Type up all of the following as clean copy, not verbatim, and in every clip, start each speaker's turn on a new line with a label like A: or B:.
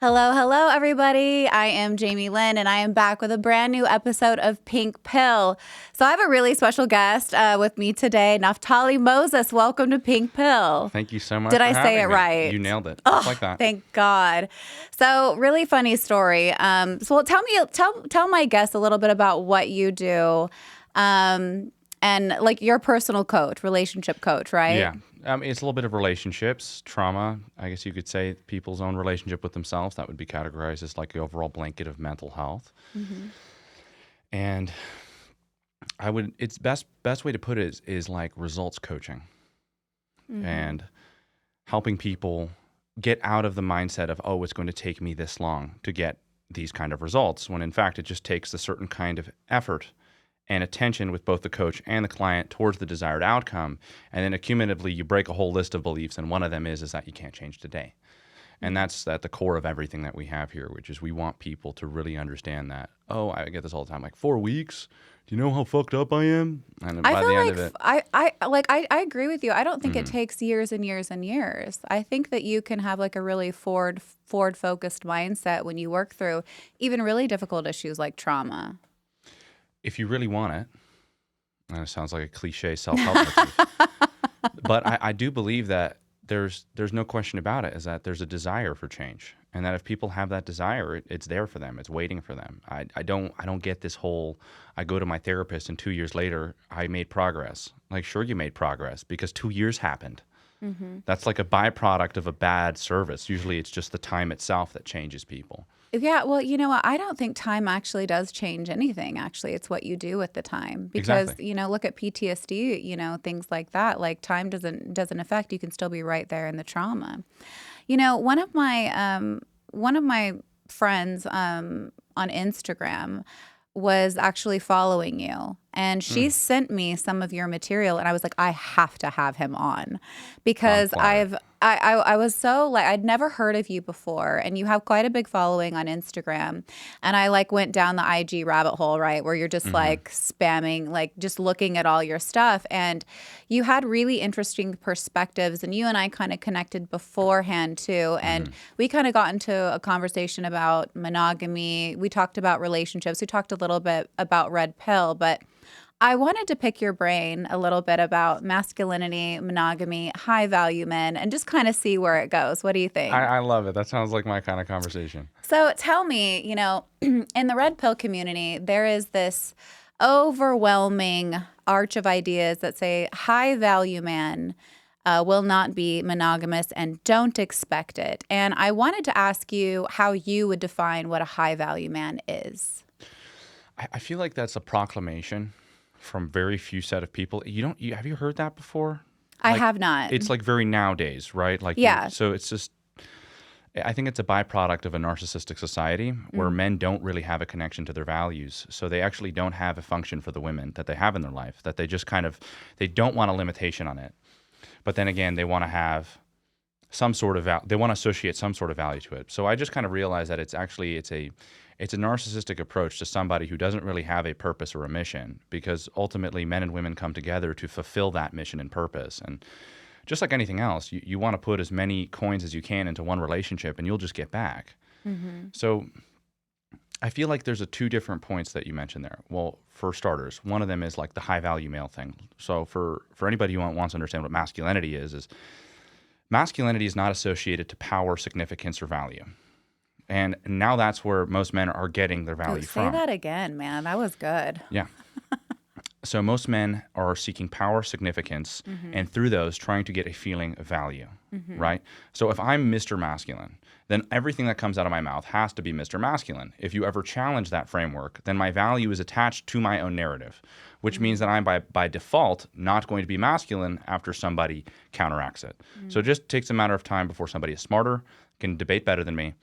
A: Hello, hello, everybody. I am Jamie Lynn, and I am back with a brand new episode of Pink Pill. So I have a really special guest with me today, Naftali Moses. Welcome to Pink Pill.
B: Thank you so much.
A: Did
B: for
A: I say
B: having
A: it
B: me.
A: right?
B: You nailed it.
A: Oh,
B: Just like that.
A: Thank God. So really funny story. So tell my guests a little bit about what you do, and like your personal coach, relationship coach, right?
B: Yeah. It's a little bit of relationships, trauma. I guess you could say people's own relationship with themselves. That would be categorized as like the overall blanket of mental health.
A: Mm-hmm.
B: And it's best way to put it is like results coaching and helping people get out of the mindset of, oh, it's going to take me this long to get these kind of results, when in fact it just takes a certain kind of effort and attention with both the coach and the client towards the desired outcome. And then accumulatively, you break a whole list of beliefs. And one of them is that you can't change today. And that's at the core of everything that we have here, which is we want people to really understand that, oh, I get this all the time, like 4 weeks. Do you know how fucked up I am? And then by the end of it,
A: I agree with you. I don't think it takes years and years and years. I think that you can have like a really forward focused mindset when you work through even really difficult issues like trauma.
B: if you really want it, and it sounds like a cliche self-help motif, but I do believe that there's no question about it, is that there's a desire for change, and that if people have that desire, it's there for them. It's waiting for them. I don't get this whole, I go to my therapist and 2 years later I made progress. Like, sure, you made progress because 2 years happened. That's like a byproduct of a bad service. Usually it's just the time itself that changes people.
A: Yeah, well, you know what? I don't think time actually does change anything. Actually, it's what you do with the time. Because,
B: Exactly.
A: look at PTSD, things like that. Like time doesn't affect. You can still be right there in the trauma. One of my friends on Instagram was actually following you, and she sent me some of your material, and I was like, I have to have him on because
B: flattered.
A: I was so like, I'd never heard of you before, and you have quite a big following on Instagram, and I like went down the IG rabbit hole, right, where you're just like spamming, like just looking at all your stuff, and you had really interesting perspectives, and you and I kind of connected beforehand too, and we kind of got into a conversation about monogamy. We talked about relationships. We talked a little bit about red pill, but I wanted to pick your brain a little bit about masculinity, monogamy, high value men, and just kind of see where it goes. What do you think?
B: I love it. That sounds like my kind of conversation.
A: So tell me, in the red pill community, there is this overwhelming arch of ideas that say high value man will not be monogamous and don't expect it. And I wanted to ask you how you would define what a high value man is.
B: I feel like that's a proclamation from very few set of people. Have you heard that before?
A: I have not.
B: It's like very nowadays, right? Like,
A: Yeah.
B: So it's just, I think it's a byproduct of a narcissistic society where men don't really have a connection to their values. So they actually don't have a function for the women that they have in their life, that they just they don't want a limitation on it. But then again, they want to have some sort of, they want to associate some sort of value to it. So I just kind of realized that it's a narcissistic approach to somebody who doesn't really have a purpose or a mission, because ultimately men and women come together to fulfill that mission and purpose. And just like anything else, you want to put as many coins as you can into one relationship and you'll just get back. So I feel like there's two different points that you mentioned there. Well, for starters, one of them is like the high value male thing. So for anybody who wants to understand what masculinity is masculinity is not associated to power, significance, or value. And now that's where most men are getting their value from.
A: Say that again, man. That was good.
B: Yeah. So most men are seeking power, significance, and through those trying to get a feeling of value, right? So if I'm Mr. Masculine, then everything that comes out of my mouth has to be Mr. Masculine. If you ever challenge that framework, then my value is attached to my own narrative, which means that I'm by default not going to be masculine after somebody counteracts it. So it just takes a matter of time before somebody is smarter, can debate better than me,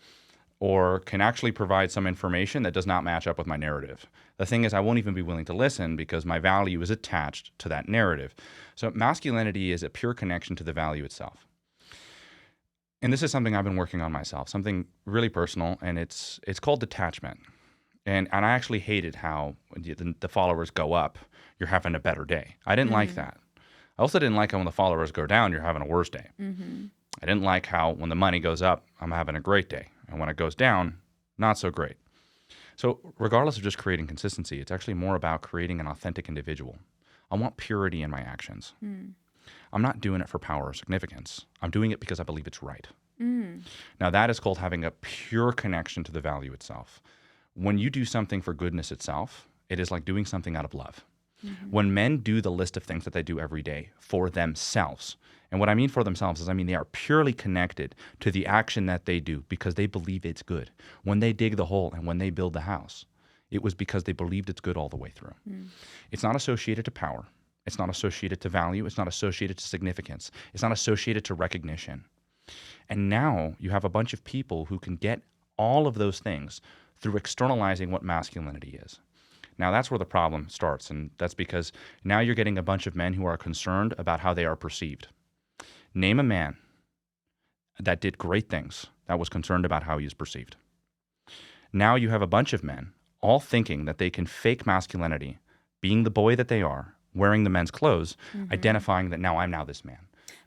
B: or can actually provide some information that does not match up with my narrative. The thing is, I won't even be willing to listen because my value is attached to that narrative. So masculinity is a pure connection to the value itself. And this is something I've been working on myself, something really personal, and it's called detachment. And I actually hated how the followers go up, you're having a better day. I didn't like that. I also didn't like how when the followers go down, you're having a worse day. I didn't like how when the money goes up, I'm having a great day. And when it goes down, not so great. So regardless of just creating consistency, it's actually more about creating an authentic individual. I want purity in my actions. I'm not doing it for power or significance. I'm doing it because I believe it's right. Now that is called having a pure connection to the value itself. When you do something for goodness itself, it is like doing something out of love. When men do the list of things that they do every day for themselves, and what I mean for themselves is I mean they are purely connected to the action that they do because they believe it's good. When they dig the hole and when they build the house, it was because they believed it's good all the way through. It's not associated to power. It's not associated to value. It's not associated to significance. It's not associated to recognition. And now you have a bunch of people who can get all of those things through externalizing what masculinity is. Now that's where the problem starts, and that's because now you're getting a bunch of men who are concerned about how they are perceived. Name a man that did great things that was concerned about how he is perceived. Now you have a bunch of men all thinking that they can fake masculinity, being the boy that they are, wearing the men's clothes, identifying that now I'm now this man.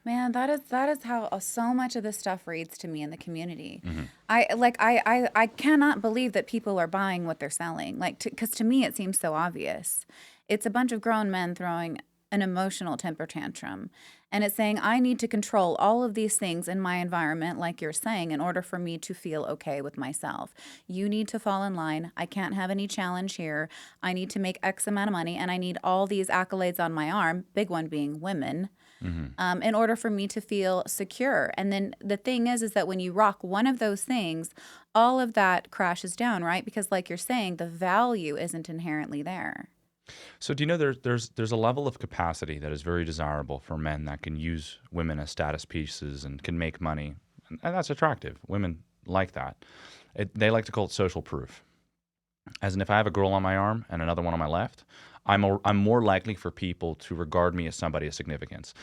A: Man, that is how so much of this stuff reads to me in the community. I cannot believe that people are buying what they're selling. Like, because to me it seems so obvious. It's a bunch of grown men throwing an emotional temper tantrum, and it's saying I need to control all of these things in my environment, like you're saying, in order for me to feel okay with myself. You need to fall in line. I can't have any challenge here. I need to make X amount of money, and I need all these accolades on my arm. Big one being women. In order for me to feel secure. And then the thing is that when you rock one of those things, all of that crashes down, right? Because like you're saying, the value isn't inherently there.
B: So do you know there's a level of capacity that is very desirable for men that can use women as status pieces and can make money, and that's attractive. Women like that. They like to call it social proof. As in, if I have a girl on my arm and another one on my left, I'm more likely for people to regard me as somebody of significance.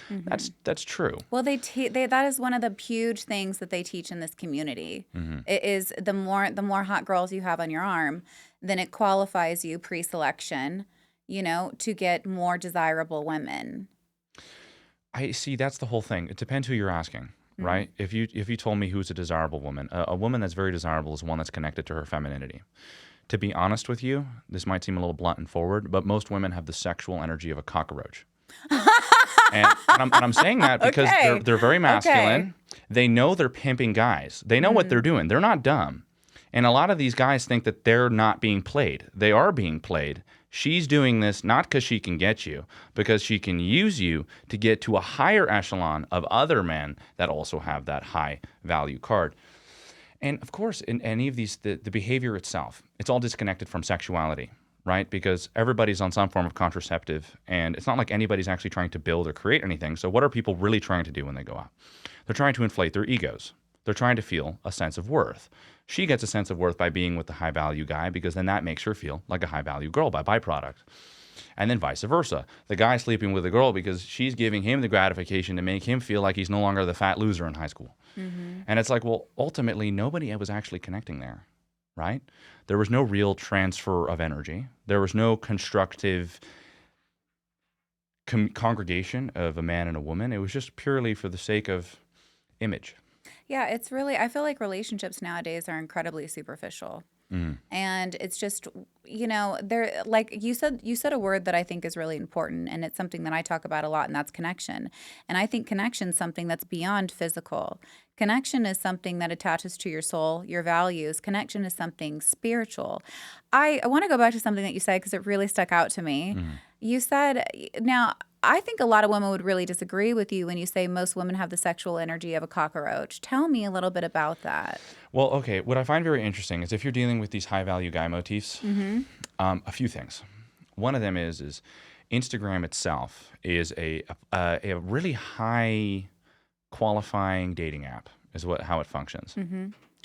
B: That's true.
A: Well, that is one of the huge things that they teach in this community. It is the more hot girls you have on your arm, then it qualifies you pre-selection, to get more desirable women.
B: I see. That's the whole thing. It depends who you're asking, right? If you told me who's a desirable woman, a woman that's very desirable is one that's connected to her femininity. To be honest with you, this might seem a little blunt and forward, but most women have the sexual energy of a cockroach. and I'm saying that because they're very masculine. Okay. They know they're pimping guys. They know what they're doing. They're not dumb. And a lot of these guys think that they're not being played. They are being played. She's doing this not because she can get you, because she can use you to get to a higher echelon of other men that also have that high value card. And of course, in any of these, the behavior itself, it's all disconnected from sexuality, right? Because everybody's on some form of contraceptive, and it's not like anybody's actually trying to build or create anything. So what are people really trying to do when they go out? They're trying to inflate their egos. They're trying to feel a sense of worth. She gets a sense of worth by being with the high-value guy because then that makes her feel like a high-value girl by byproduct. And then vice versa. The guy's sleeping with the girl because she's giving him the gratification to make him feel like he's no longer the fat loser in high school. And it's like, well, ultimately, nobody was actually connecting there, right? There was no real transfer of energy. There was no constructive congregation of a man and a woman. It was just purely for the sake of image.
A: Yeah, it's really, I feel like relationships nowadays are incredibly superficial. And it's just, they're like you said a word that I think is really important, and it's something that I talk about a lot, and that's connection. And I think connection is something that's beyond physical. Connection is something that attaches to your soul, your values. Connection is something spiritual. I want to go back to something that you said because it really stuck out to me. You said, now, I think a lot of women would really disagree with you when you say most women have the sexual energy of a cockroach. Tell me a little bit about that.
B: Well, okay. What I find very interesting is if you're dealing with these high-value guy motifs, a few things. One of them is Instagram itself is a really high qualifying dating app is how it functions.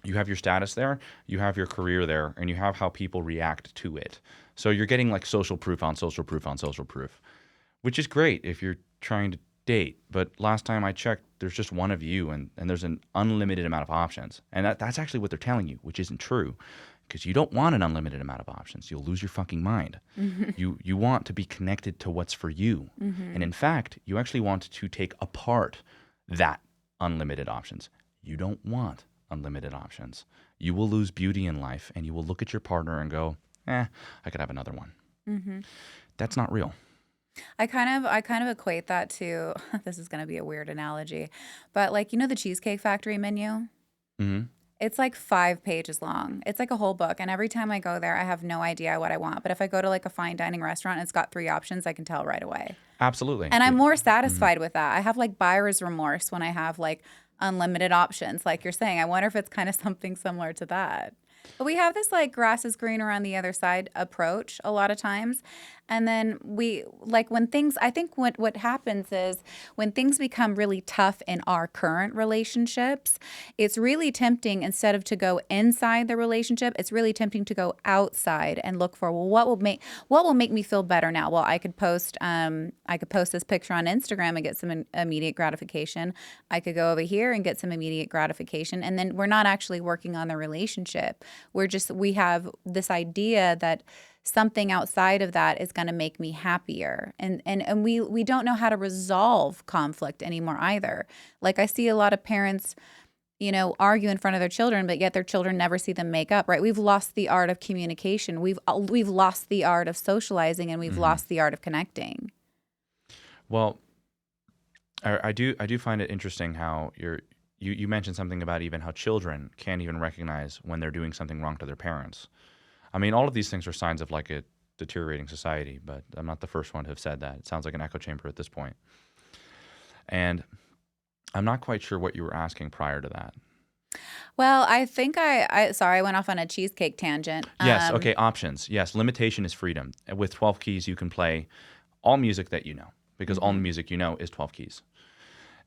B: You have your status there, you have your career there, and you have how people react to it. So you're getting like social proof on social proof on social proof, which is great if you're trying to date. But last time I checked, there's just one of you, and there's an unlimited amount of options. And that's actually what they're telling you, which isn't true, because you don't want an unlimited amount of options. You'll lose your fucking mind. You want to be connected to what's for you. And in fact, you actually want to take apart that unlimited options. You don't want unlimited options. You will lose beauty in life, and you will look at your partner and go, I could have another one.
A: Mm-hmm.
B: That's not real.
A: I kind of equate that to this is going to be a weird analogy, but like the Cheesecake Factory menu.
B: Mm-hmm.
A: It's like 5 pages long. It's like a whole book, and every time I go there, I have no idea what I want. But if I go to like a fine dining restaurant and it's got 3 options, I can tell right away.
B: Absolutely.
A: And I'm more
B: Mm-hmm.
A: satisfied with that. I have like buyer's remorse when I have like unlimited options, like you're saying. I wonder if it's kind of something similar to that. But we have this like grass is greener on the other side approach a lot of times. And then we like when things, I think what happens is when things become really tough in our current relationships, it's really tempting instead of to go inside the relationship, it's really tempting to go outside and look for, well, what will make me feel better now? Well, I could post this picture on Instagram and get some immediate gratification. I could go over here and get some immediate gratification. And then we're not actually working on the relationship. We have this idea that something outside of that is going to make me happier. And we don't know how to resolve conflict anymore either. Like I see a lot of parents, argue in front of their children, but yet their children never see them make up, right? We've lost the art of communication. We've lost the art of socializing, and we've
B: Mm-hmm.
A: lost the art of connecting.
B: Well, I do find it interesting how you mentioned something about even how children can't even recognize when they're doing something wrong to their parents. I mean, all of these things are signs of like a deteriorating society, but I'm not the first one to have said that. It sounds like an echo chamber at this point. And I'm not quite sure what you were asking prior to that.
A: Well, I think sorry, I went off on a cheesecake tangent.
B: Yes, okay, options. Yes, limitation is freedom. And with 12 keys, you can play all music that you know, because all the
A: Mhm.
B: music you know is 12 keys.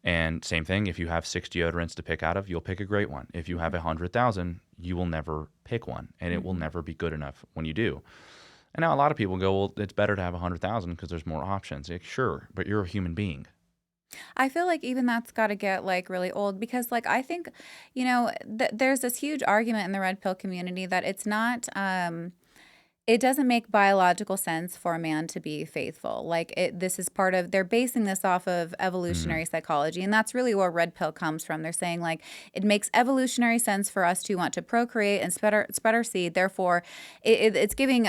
B: And same thing, if you have 6 deodorants to pick out of, you'll pick a great one. If you have 100,000, you will never pick one, and it will
A: Mhm.
B: never be good enough when you do. And now a lot of people go, well, it's better to have 100,000 because there's more options. Like, sure, but you're a human being.
A: I feel like even that's got to get like really old because like I think, there's this huge argument in the red pill community that it's not it doesn't make biological sense for a man to be faithful. Like this is part of they're basing this off of
B: Mm-hmm.
A: evolutionary psychology, and that's really where red pill comes from. They're saying like it makes evolutionary sense for us to want to procreate and spread our seed. Therefore, it's giving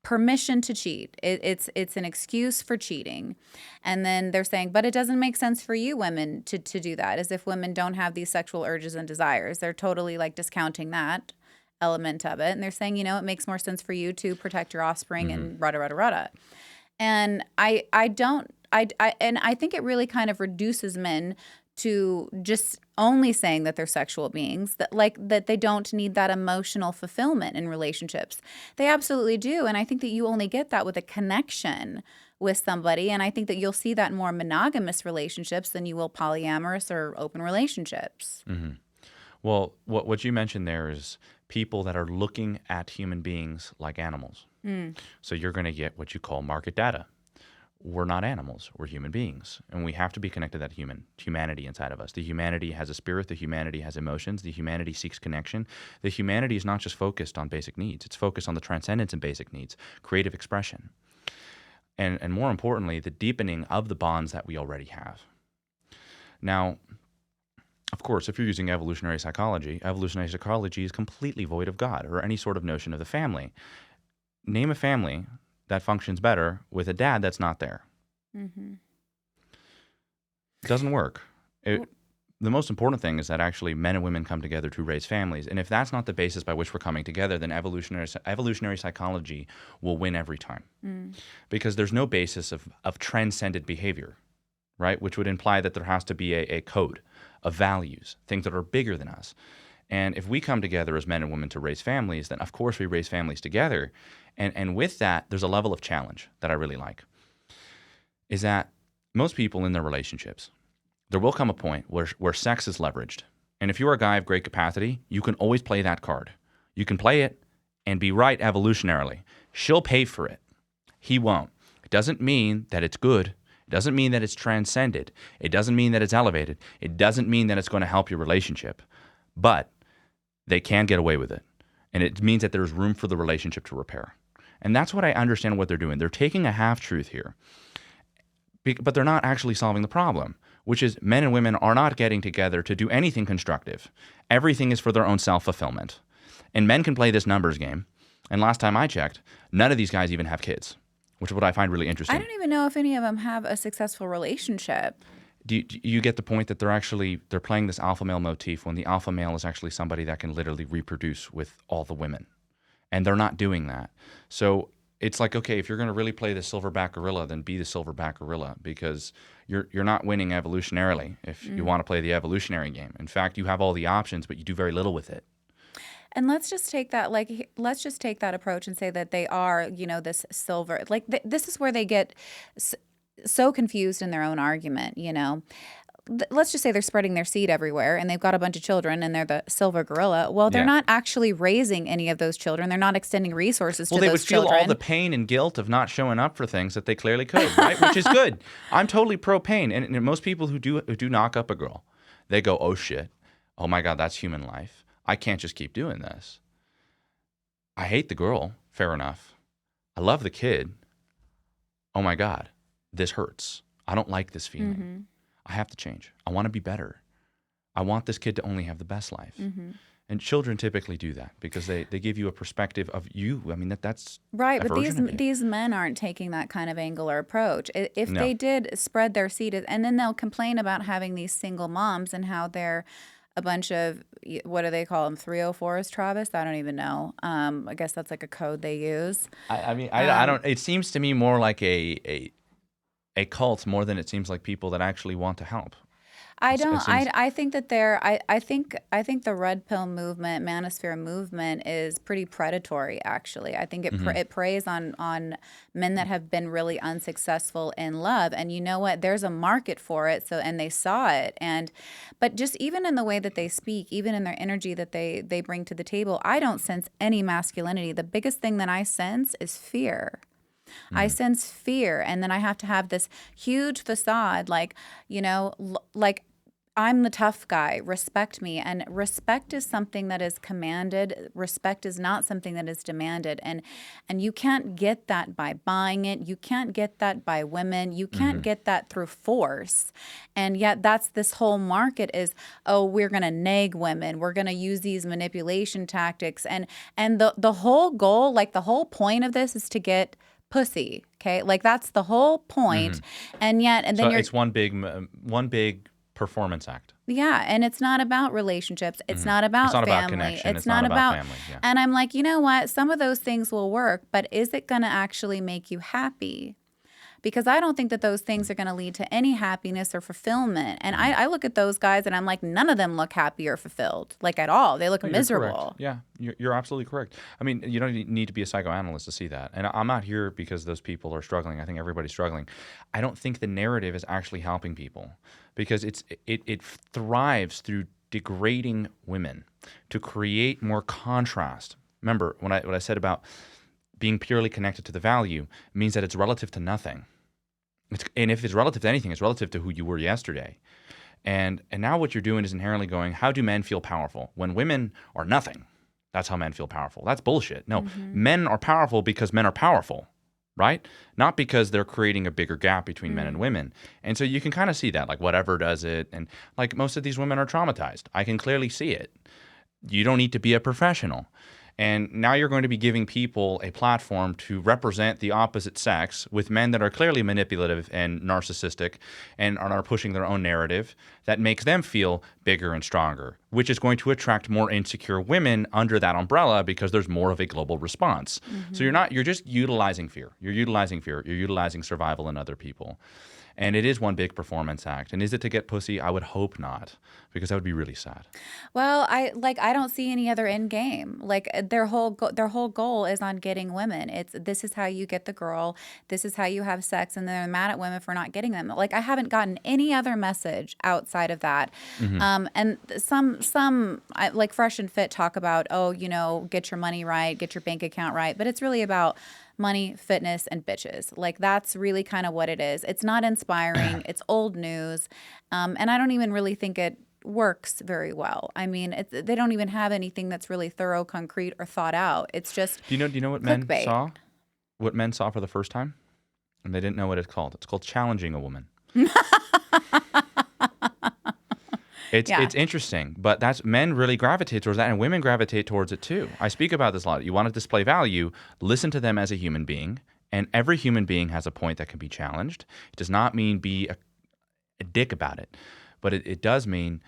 A: permission to cheat. It's an excuse for cheating. And then they're saying, but it doesn't make sense for you women to do that, as if women don't have these sexual urges and desires. They're totally like discounting that element of it. And they're saying, it makes more sense for you to protect your offspring
B: Mm-hmm.
A: and rada rada rada. And I don't and I think it really kind of reduces men to just only saying that they're sexual beings, that they don't need that emotional fulfillment in relationships. They absolutely do. And I think that you only get that with a connection with somebody. And I think that you'll see that in more monogamous relationships than you will polyamorous or open relationships.
B: Mm-hmm. Well, what you mentioned there is people that are looking at human beings like animals.
A: Mm.
B: So you're going to get what you call market data. We're not animals, we're human beings. And we have to be connected to that humanity inside of us. The humanity has a spirit, the humanity has emotions, the humanity seeks connection. The humanity is not just focused on basic needs, it's focused on the transcendence in basic needs, creative expression. And more importantly, the deepening of the bonds that we already have. Now, of course, if you're using evolutionary psychology is completely void of God or any sort of notion of the family. Name a family that functions better with a dad that's not there.
A: Mm-hmm.
B: It doesn't work. The most important thing is that actually men and women come together to raise families. And if that's not the basis by which we're coming together, then evolutionary psychology will win every time.
A: Mm.
B: Because there's no basis of transcendent behavior, right? Which would imply that there has to be a code of values, things that are bigger than us. And if we come together as men and women to raise families, then of course we raise families together. And with that, there's a level of challenge that I really like, is that most people in their relationships, there will come a point where sex is leveraged. And if you're a guy of great capacity, you can always play that card. You can play it and be right evolutionarily. She'll pay for it. He won't. It doesn't mean that it's good. It doesn't mean that it's transcended. It doesn't mean that it's elevated. It doesn't mean that it's going to help your relationship. But they can get away with it. And it means that there's room for the relationship to repair. And that's what I understand what they're doing. They're taking a half-truth here, but they're not actually solving the problem. which is men and women are not getting together to do anything constructive. Everything is for their own self-fulfillment. And men can play this numbers game. And last time I checked, none of these guys even have kids, which is what I find really interesting.
A: I don't even know if any of them have a successful relationship.
B: Do you get the point that they're playing this alpha male motif when the alpha male is actually somebody that can literally reproduce with all the women, and they're not doing that. So it's like, okay, if you're going to really play the silverback gorilla, then be the silverback gorilla, because you're not winning evolutionarily if you want to play the evolutionary game. In fact, you have all the options, but you do very little with it.
A: And let's just take that approach and say that they are, this silver, this is where they get so confused in their own argument, Let's just say they're spreading their seed everywhere and they've got a bunch of children and they're the silver gorilla. Well, they're not actually raising any of those children. They're not extending resources to those children.
B: Well, they would feel all the pain and guilt of not showing up for things that they clearly could, right? Which is good. I'm totally pro pain. And most people who do knock up a girl, they go, oh shit, oh my God, that's human life. I can't just keep doing this. I hate the girl. Fair enough. I love the kid. Oh my God, this hurts. I don't like this feeling.
A: Mm-hmm.
B: I have to change. I want to be better. I want this kid to only have the best life.
A: Mm-hmm.
B: And children typically do that because they give you a perspective of you. I mean, that's
A: right. But these men aren't taking that kind of angle or approach. If they did spread their seed, and then they'll complain about having these single moms and how they're a bunch of, what do they call them, 304s, Travis? I don't even know. I guess that's like a code they use.
B: I don't. It seems to me more like a cult more than it seems like people that actually want to help.
A: I think that I think the red pill movement, manosphere movement, is pretty predatory. Actually, I think it preys on men that have been really unsuccessful in love, and you know what? There's a market for it. So, and they saw it, but just even in the way that they speak, even in their energy that they bring to the table, I don't sense any masculinity. The biggest thing that I sense is fear. I sense fear, and then I have to have this huge facade, like I'm the tough guy, respect me. And respect is something that is commanded. Respect is not something that is demanded. And you can't get that by buying it. You can't get that by women. You can't get that through force. And yet that's this whole market is, oh, we're going to nag women. We're going to use these manipulation tactics. And the whole goal, like the whole point of this is to get pussy, okay? Like that's the whole point. And then
B: it's one big performance act.
A: Yeah, and it's not about relationships. It's not about family.
B: About connection. It's not about family. Yeah.
A: And I'm like, you know what? Some of those things will work, but is it going to actually make you happy? Because I don't think that those things are going to lead to any happiness or fulfillment. And I look at those guys and I'm like, none of them look happy or fulfilled, like at all. They look miserable.
B: Yeah, you're absolutely correct. I mean, you don't need to be a psychoanalyst to see that. And I'm not here because those people are struggling. I think everybody's struggling. I don't think the narrative is actually helping people because it thrives through degrading women to create more contrast. Remember what I said about being purely connected to the value means that it's relative to nothing. And if it's relative to anything, it's relative to who you were yesterday. And now what you're doing is inherently going, how do men feel powerful? When women are nothing, that's how men feel powerful. That's bullshit. No, men are powerful because men are powerful, right? Not because they're creating a bigger gap between men and women. And so you can kind of see that, like whatever does it. And like most of these women are traumatized. I can clearly see it. You don't need to be a professional. And now you're going to be giving people a platform to represent the opposite sex with men that are clearly manipulative and narcissistic and are pushing their own narrative that makes them feel bigger and stronger, which is going to attract more insecure women under that umbrella because there's more of a global response. So you're just utilizing fear. You're utilizing survival in other people. And it is one big performance act. And is it to get pussy? I would hope not, because that would be really sad.
A: Well, I don't see any other end game. Like their whole goal is on getting women. This is how you get the girl. This is how you have sex, and they're mad at women for not getting them. Like I haven't gotten any other message outside of that. And some like Fresh and Fit talk about, get your money right, get your bank account right, but it's really about money, fitness, and bitches. Like that's really kind of what it is. It's not inspiring. It's old news. And I don't even really think it works very well. I mean, they don't even have anything that's really thorough, concrete, or thought out. It's just
B: Do you know what
A: clickbait.
B: Men saw? What men saw for the first time? And they didn't know what it's called. It's called challenging a woman.
A: Yeah.
B: It's interesting, but that's men really gravitate towards that, and women gravitate towards it too. I speak about this a lot. You want to display value, listen to them as a human being, and every human being has a point that can be challenged. It does not mean be a dick about it, but it does mean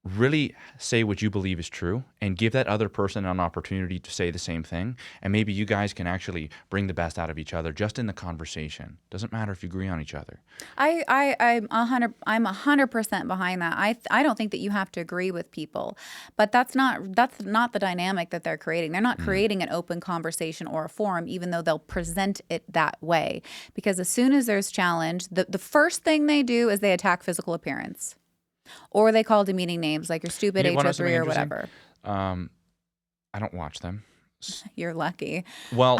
B: really say what you believe is true and give that other person an opportunity to say the same thing. And maybe you guys can actually bring the best out of each other just in the conversation. Doesn't matter if you agree on each other.
A: I'm 100% behind that. I don't think that you have to agree with people, but that's not the dynamic that they're creating. They're not creating an open conversation or a forum, even though they'll present it that way. Because as soon as there's challenge, the first thing they do is they attack physical appearance. Or they call demeaning names like you're stupid,
B: You wanna know something
A: HO3 or
B: interesting?
A: whatever.
B: I don't watch them.
A: You're lucky.
B: Well,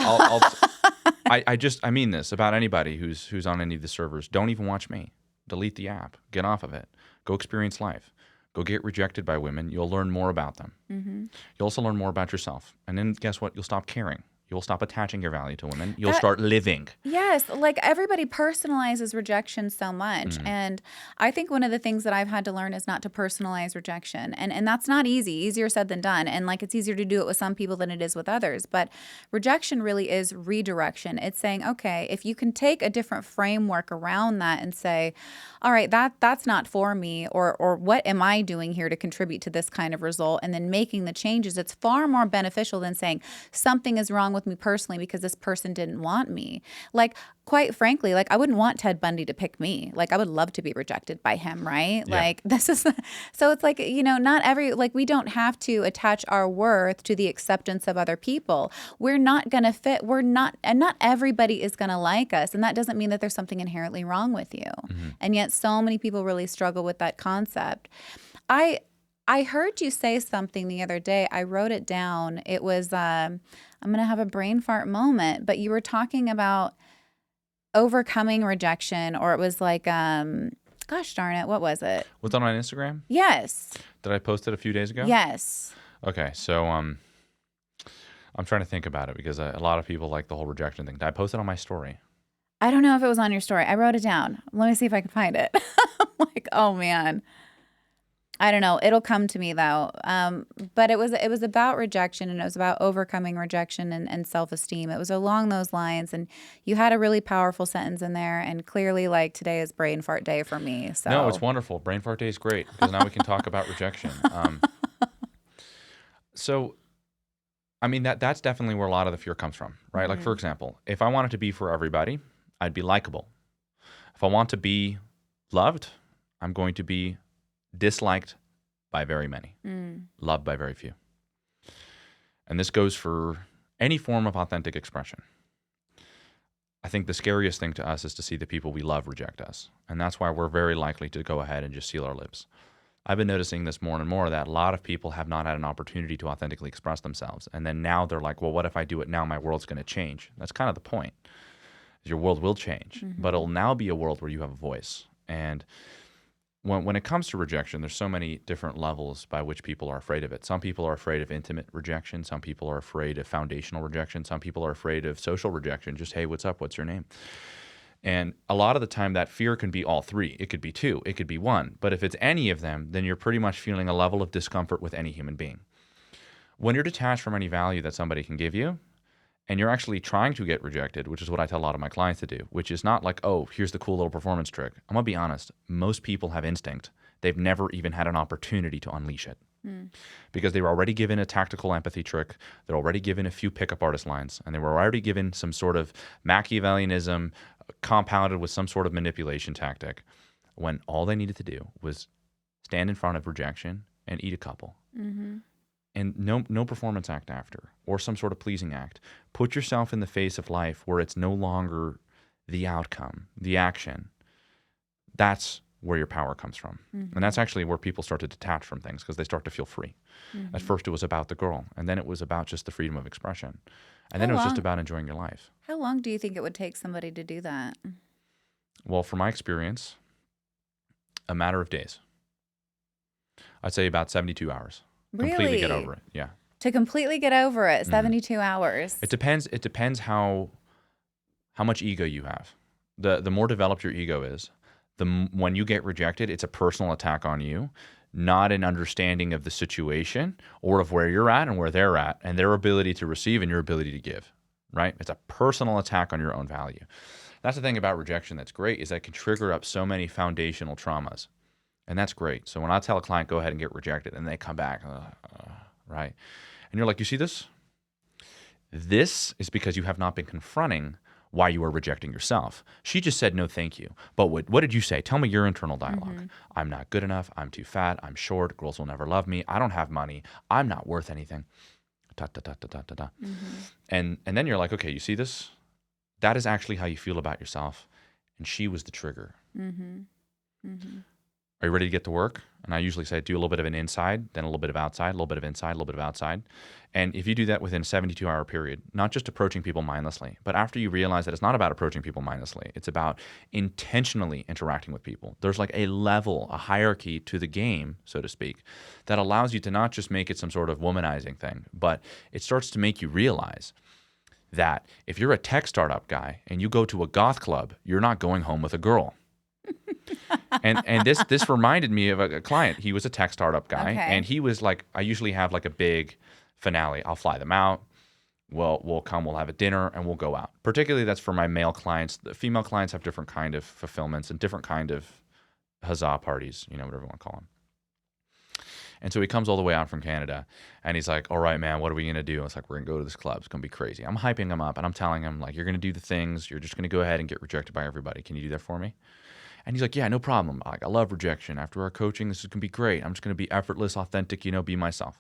B: I mean this about anybody who's on any of the servers. Don't even watch me. Delete the app. Get off of it. Go experience life. Go get rejected by women. You'll learn more about them. You'll also learn more about yourself. And then guess what? You'll stop caring. You'll stop attaching your value to women. You'll start living.
A: Yes, like everybody personalizes rejection so much. And I think one of the things that I've had to learn is not to personalize rejection. And that's not easy, easier said than done. And like it's easier to do it with some people than it is with others. But rejection really is redirection. It's saying, okay, if you can take a different framework around that and say, all right, that's not for me, or what am I doing here to contribute to this kind of result? And then making the changes, it's far more beneficial than saying something is wrong with me personally because this person didn't want me. Like, quite frankly, like I wouldn't want Ted Bundy to pick me. Like I would love to be rejected by him, right?
B: Yeah.
A: Like this is, so it's like, we don't have to attach our worth to the acceptance of other people. We're not going to fit. And not everybody is going to like us. And that doesn't mean that there's something inherently wrong with you. And yet so many people really struggle with that concept. I heard you say something the other day. I wrote it down. It was, I'm going to have a brain fart moment, but you were talking about overcoming rejection, or it was like, gosh darn it, what was it?
B: Was that on Instagram?
A: Yes.
B: Did I post it a few days ago?
A: Yes.
B: Okay, so I'm trying to think about it because a lot of people like the whole rejection thing. Did I post it on my story?
A: I don't know if it was on your story. I wrote it down. Let me see if I can find it. I'm like, oh man. I don't know. It'll come to me though. But it was about rejection, and it was about overcoming rejection and self-esteem. It was along those lines, and you had a really powerful sentence in there, and clearly like today is brain fart day for me. So
B: No, it's wonderful. Brain fart day is great because now we can talk about rejection. So, I mean, that's definitely where a lot of the fear comes from, right? Like, for example, if I wanted to be for everybody, I'd be likable. If I want to be loved, I'm going to be disliked by very many, loved by very few. And this goes for any form of authentic expression. I think the scariest thing to us is to see the people we love reject us. And that's why we're very likely to go ahead and just seal our lips. I've been noticing this more and more, that a lot of people have not had an opportunity to authentically express themselves. And then now they're like, well, what if I do it now? My world's going to change. That's kind of the point. Your world will change, but it'll now be a world where you have a voice. And when it comes to rejection, there's so many different levels by which people are afraid of it. Some people are afraid of intimate rejection. Some people are afraid of foundational rejection. Some people are afraid of social rejection. Just, hey, what's up? What's your name? And a lot of the time that fear can be all three. It could be two. It could be one. But if it's any of them, then you're pretty much feeling a level of discomfort with any human being. When you're detached from any value that somebody can give you, and you're actually trying to get rejected, which is what I tell a lot of my clients to do, which is not like, oh, here's the cool little performance trick. I'm going to be honest. Most people have instinct. They've never even had an opportunity to unleash it because they were already given a tactical empathy trick. They're already given a few pickup artist lines, and they were already given some sort of Machiavellianism compounded with some sort of manipulation tactic, when all they needed to do was stand in front of rejection and eat a couple. And no performance act after, or some sort of pleasing act. Put yourself in the face of life where it's no longer the outcome, the action. That's where your power comes from. And that's actually where people start to detach from things, because they start to feel free. At first it was about the girl, and then it was about just the freedom of expression. And then it was just about enjoying your life.
A: How long do you think it would take somebody to do that?
B: Well, from my experience, a matter of days. I'd say about 72 hours. Completely get over it. Yeah.
A: To completely get over it, 72 hours.
B: It depends how much ego you have. The more developed your ego is, when you get rejected, it's a personal attack on you. not an understanding of the situation or of where you're at and where they're at and their ability to receive and your ability to give, right? It's a personal attack on your own value. That's the thing about rejection that's great, is that it can trigger up so many foundational traumas. And that's great. So when I tell a client, go ahead and get rejected, and they come back, right? And you're like, you see this? This is because you have not been confronting why you are rejecting yourself. She just said, no, thank you. But what did you say? Tell me your internal dialogue. I'm not good enough. I'm too fat. I'm short. Girls will never love me. I don't have money. I'm not worth anything. Da, da, da, da, da, da, da. And then you're like, okay, you see this? That is actually how you feel about yourself. And she was the trigger. Are you ready to get to work? And I usually say, do a little bit of an inside, then a little bit of outside, a little bit of inside, a little bit of outside. And if you do that within a 72-hour period, not just approaching people mindlessly, but after you realize that it's not about approaching people mindlessly, it's about intentionally interacting with people. There's like a level, a hierarchy to the game, so to speak, that allows you to not just make it some sort of womanizing thing, but it starts to make you realize that if you're a tech startup guy and you go to a goth club, you're not going home with a girl. and this reminded me of a client. He was a tech startup guy, and he was like, I usually have like a big finale. I'll fly them out. We'll come, we'll have a dinner, and we'll go out. Particularly that's for my male clients. The female clients have different kind of fulfillments and different kind of huzzah parties, whatever you want to call them. And so he comes all the way out from Canada, and he's like, all right, man, what are we going to do? It's like, we're going to go to this club. It's going to be crazy. I'm hyping him up, and I'm telling him, like, you're going to do the things. You're just going to go ahead and get rejected by everybody. Can you do that for me? And he's like, yeah, no problem. Like, I love rejection. After our coaching, this is going to be great. I'm just going to be effortless, authentic, be myself.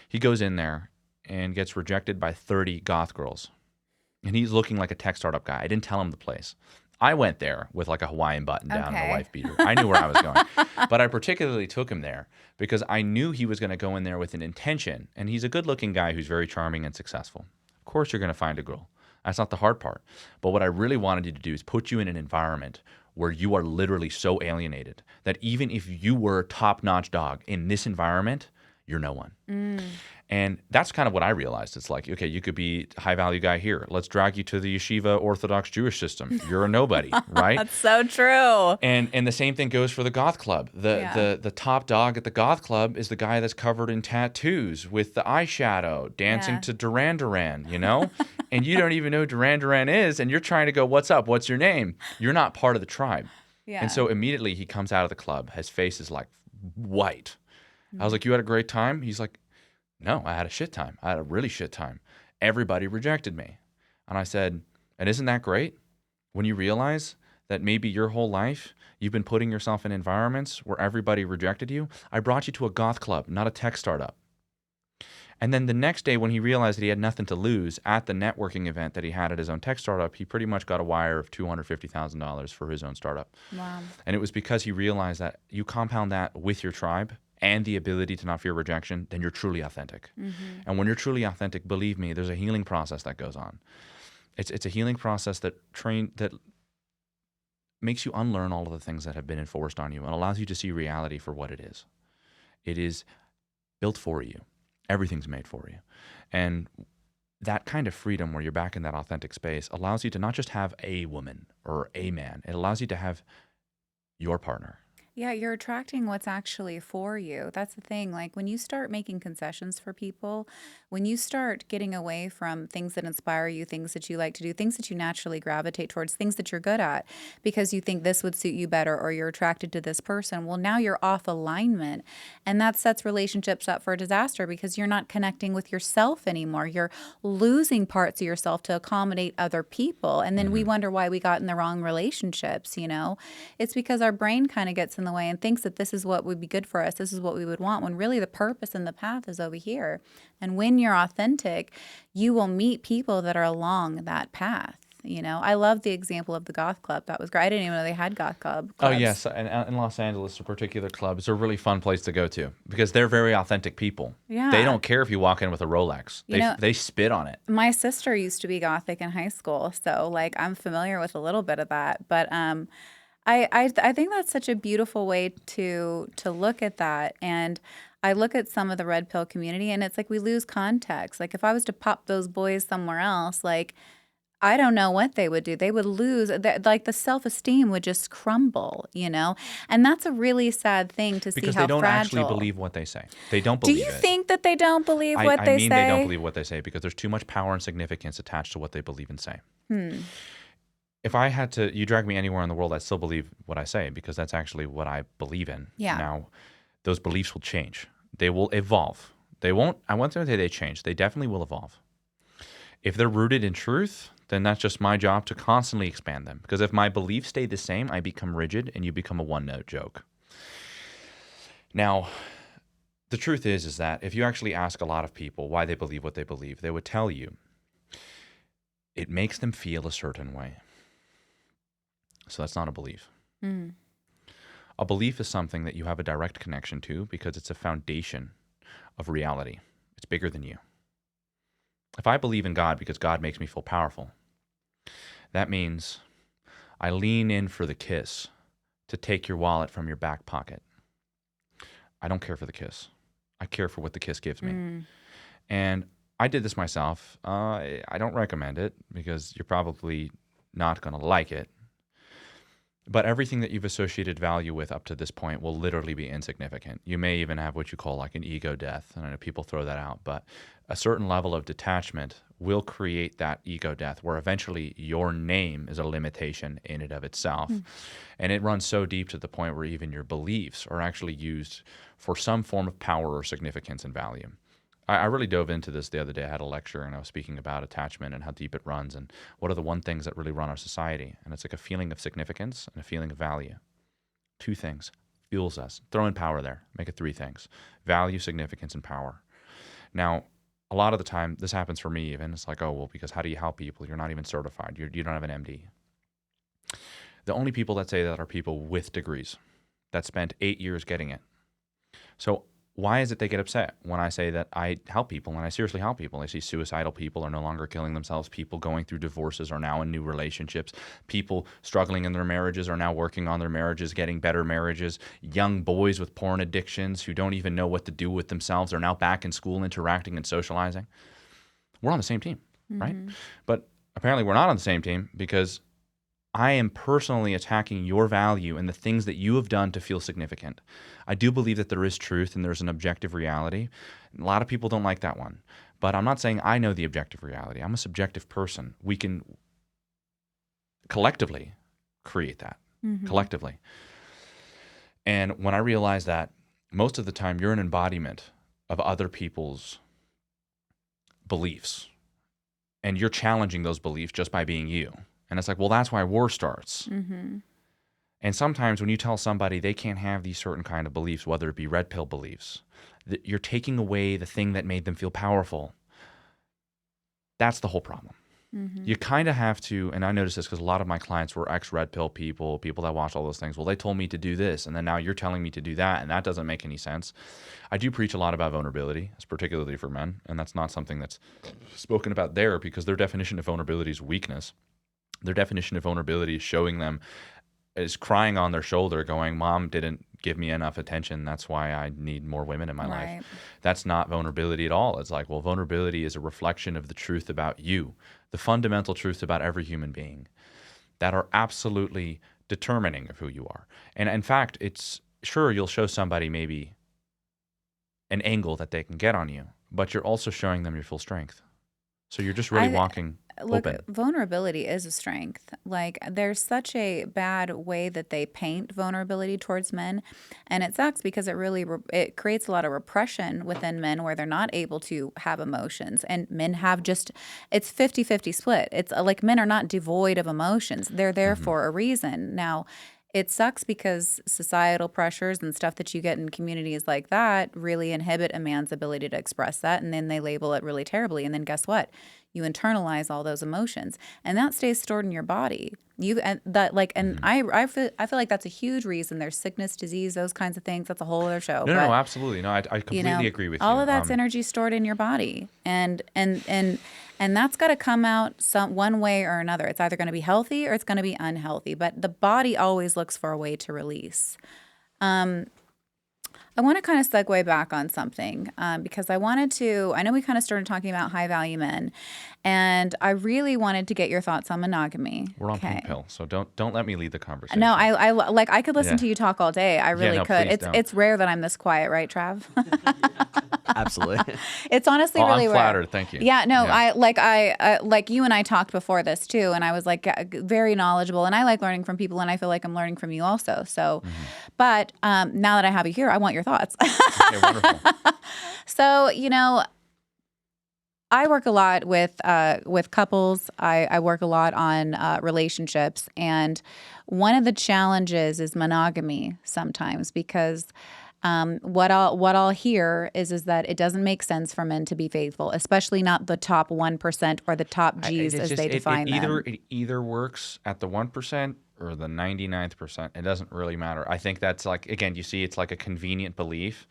B: He goes in there and gets rejected by 30 goth girls. And he's looking like a tech startup guy. I didn't tell him the place. I went there with like a Hawaiian button down and a wife beater. I knew where I was going. But I particularly took him there because I knew he was going to go in there with an intention. And he's a good-looking guy who's very charming and successful. Of course you're going to find a girl. That's not the hard part. But what I really wanted you to do is put you in an environment where you are literally so alienated that even if you were a top-notch dog in this environment, you're no one. And that's kind of what I realized. It's like, okay, you could be a high-value guy here. Let's drag you to the yeshiva Orthodox Jewish system. You're a nobody, right?
A: That's so true.
B: And the same thing goes for the goth club. The top dog at the goth club is the guy that's covered in tattoos with the eyeshadow, dancing to Duran Duran, And you don't even know who Duran Duran is, and you're trying to go, what's up? What's your name? You're not part of the tribe.
A: Yeah.
B: And so immediately he comes out of the club. His face is like white. I was like, you had a great time? He's like, no, I had a shit time. I had a really shit time. Everybody rejected me. And I said, and isn't that great? When you realize that maybe your whole life you've been putting yourself in environments where everybody rejected you. I brought you to a goth club, not a tech startup. And then the next day when he realized that he had nothing to lose at the networking event that he had at his own tech startup, he pretty much got a wire of $250,000 for his own startup.
A: Wow.
B: And it was because he realized that you compound that with your tribe and the ability to not fear rejection, then you're truly authentic. And when you're truly authentic, believe me, there's a healing process that goes on. It's a healing process that makes you unlearn all of the things that have been enforced on you and allows you to see reality for what it is. It is built for you. Everything's made for you. And that kind of freedom where you're back in that authentic space allows you to not just have a woman or a man. It allows you to have your partner.
A: Yeah, you're attracting what's actually for you. That's the thing. Like when you start making concessions for people, when you start getting away from things that inspire you, things that you like to do, things that you naturally gravitate towards, things that you're good at because you think this would suit you better or you're attracted to this person, well, now you're off alignment. And that sets relationships up for disaster because you're not connecting with yourself anymore. You're losing parts of yourself to accommodate other people. And then we wonder why we got in the wrong relationships, It's because our brain kind of gets in the way and thinks that this is what would be good for us, this is what we would want, when really the purpose and the path is over here. And when you're authentic, you will meet people that are along that path. I love the example of the goth club. That was great. I didn't even know they had goth clubs.
B: Oh, yes. And in Los Angeles, a particular club is a really fun place to go to because they're very authentic people. Yeah. They don't care if you walk in with a Rolex. They spit on it.
A: My sister used to be gothic in high school, so I'm familiar with a little bit of that. But I think that's such a beautiful way to look at that. And I look at some of the red pill community and it's like we lose context. Like if I was to pop those boys somewhere else, like I don't know what they would do. They would lose, like the self-esteem would just crumble, you know? And that's a really sad thing to see
B: Because they
A: how
B: don't actually
A: fragile.
B: believe what they say. They don't
A: Do
B: believe
A: you
B: it.
A: think that they don't believe what
B: I
A: they
B: mean they don't
A: say?
B: believe what they say because there's too much power and significance attached to what they believe and say.
A: Hmm.
B: If I had to, you drag me anywhere in the world, I still believe what I say because that's actually what I believe in.
A: Yeah.
B: Now, those beliefs will change. They will evolve. They won't, I want to say they change. They definitely will evolve. If they're rooted in truth, then that's just my job to constantly expand them. Because if my beliefs stay the same, I become rigid and you become a one-note joke. Now, the truth is that if you actually ask a lot of people why they believe what they believe, they would tell you it makes them feel a certain way. So that's not a belief.
A: Mm.
B: A belief is something that you have a direct connection to because it's a foundation of reality. It's bigger than you. If I believe in God because God makes me feel powerful, that means I lean in for the kiss to take your wallet from your back pocket. I don't care for the kiss. I care for what the kiss gives me.
A: Mm.
B: And I did this myself. I don't recommend it because you're probably not going to like it. But everything that you've associated value with up to this point will literally be insignificant. You may even have what you call like an ego death. I know people throw that out, but a certain level of detachment will create that ego death where eventually your name is a limitation in and of itself.
A: Mm.
B: And it runs so deep to the point where even your beliefs are actually used for some form of power or significance and value. I really dove into this the other day. I had a lecture and I was speaking about attachment and how deep it runs and what are the one things that really run our society. And it's like a feeling of significance and a feeling of value. Two things fuels us. Throw in power there. Make it three things: value, significance, and power. Now, a lot of the time, this happens for me even. It's like, oh, well, because how do you help people? You're not even certified. You don't have an MD. The only people that say that are people with degrees that spent 8 years getting it. So why is it they get upset when I say that I help people and I seriously help people? I see suicidal people are no longer killing themselves. People going through divorces are now in new relationships. People struggling in their marriages are now working on their marriages, getting better marriages. Young boys with porn addictions who don't even know what to do with themselves are now back in school interacting and socializing. We're on the same team, right?
A: Mm-hmm.
B: But apparently we're not on the same team because I am personally attacking your value and the things that you have done to feel significant. I do believe that there is truth and there's an objective reality. A lot of people don't like that one. But I'm not saying I know the objective reality. I'm a subjective person. We can collectively create that,
A: Mm-hmm.
B: collectively. And when I realize that most of the time you're an embodiment of other people's beliefs and you're challenging those beliefs just by being you. And it's like, well, that's why war starts.
A: Mm-hmm.
B: And sometimes when you tell somebody they can't have these certain kind of beliefs, whether it be red pill beliefs, that you're taking away the thing that made them feel powerful. That's the whole problem.
A: Mm-hmm.
B: You kind of have to, and I noticed this because a lot of my clients were ex-red pill people that watch all those things. Well, they told me to do this, and then now you're telling me to do that, and that doesn't make any sense. I do preach a lot about vulnerability, particularly for men, and that's not something that's spoken about there because their definition of vulnerability is weakness. Their definition of vulnerability is showing them, is crying on their shoulder going, Mom didn't give me enough attention. That's why I need more women in my
A: Right.
B: life. That's not vulnerability at all. It's like, well, vulnerability is a reflection of the truth about you, the fundamental truth about every human being that are absolutely determining of who you are. And in fact, it's sure you'll show somebody maybe an angle that they can get on you, but you're also showing them your full strength. So you're just really
A: I
B: walking
A: Look,
B: open.
A: vulnerability is a strength. Like, there's such a bad way that they paint vulnerability towards men, and it sucks because it really it creates a lot of repression within men where they're not able to have emotions, and men have just it's 50-50 split. It's like men are not devoid of emotions. They're there
B: Mm-hmm.
A: for a reason. Now, it sucks because societal pressures and stuff that you get in communities like that really inhibit a man's ability to express that, and then they label it really terribly. And then guess what? You internalize all those emotions, and that stays stored in your body. You and that like, and
B: Mm-hmm.
A: I feel like that's a huge reason there's sickness, disease, those kinds of things. That's a whole other show.
B: No,
A: But
B: absolutely. No, I completely agree with
A: all
B: you.
A: of that's energy stored in your body, and that's got to come out some one way or another. It's either going to be healthy or it's going to be unhealthy, but the body always looks for a way to release. I want to kind of segue back on something because I know we kind of started talking about high value men, and I really wanted to get your thoughts on monogamy.
B: We're on
A: Okay.
B: pink pill, so don't let me lead the conversation.
A: No, I could listen
B: Yeah.
A: to you talk all day. I really
B: no,
A: could.
B: please don't.
A: It's rare that I'm this quiet, right, Trav?
C: Absolutely.
A: It's honestly
B: Oh,
A: really
B: I'm
A: rare.
B: flattered. Thank you.
A: Yeah, no,
B: Yeah.
A: I like you and I talked before this too, and I was like very knowledgeable, and I like learning from people, and I feel like I'm learning from you also. So, but now that I have you here, I want your thoughts.
B: Okay, wonderful.
A: So, I work a lot with couples. I work a lot on relationships, and one of the challenges is monogamy sometimes because what I'll hear is that it doesn't make sense for men to be faithful, especially not the top 1% or the top G's as they define them.
B: It either works at the 1% or the 99th percent. It doesn't really matter. I think that's like, again, you see, it's like a convenient belief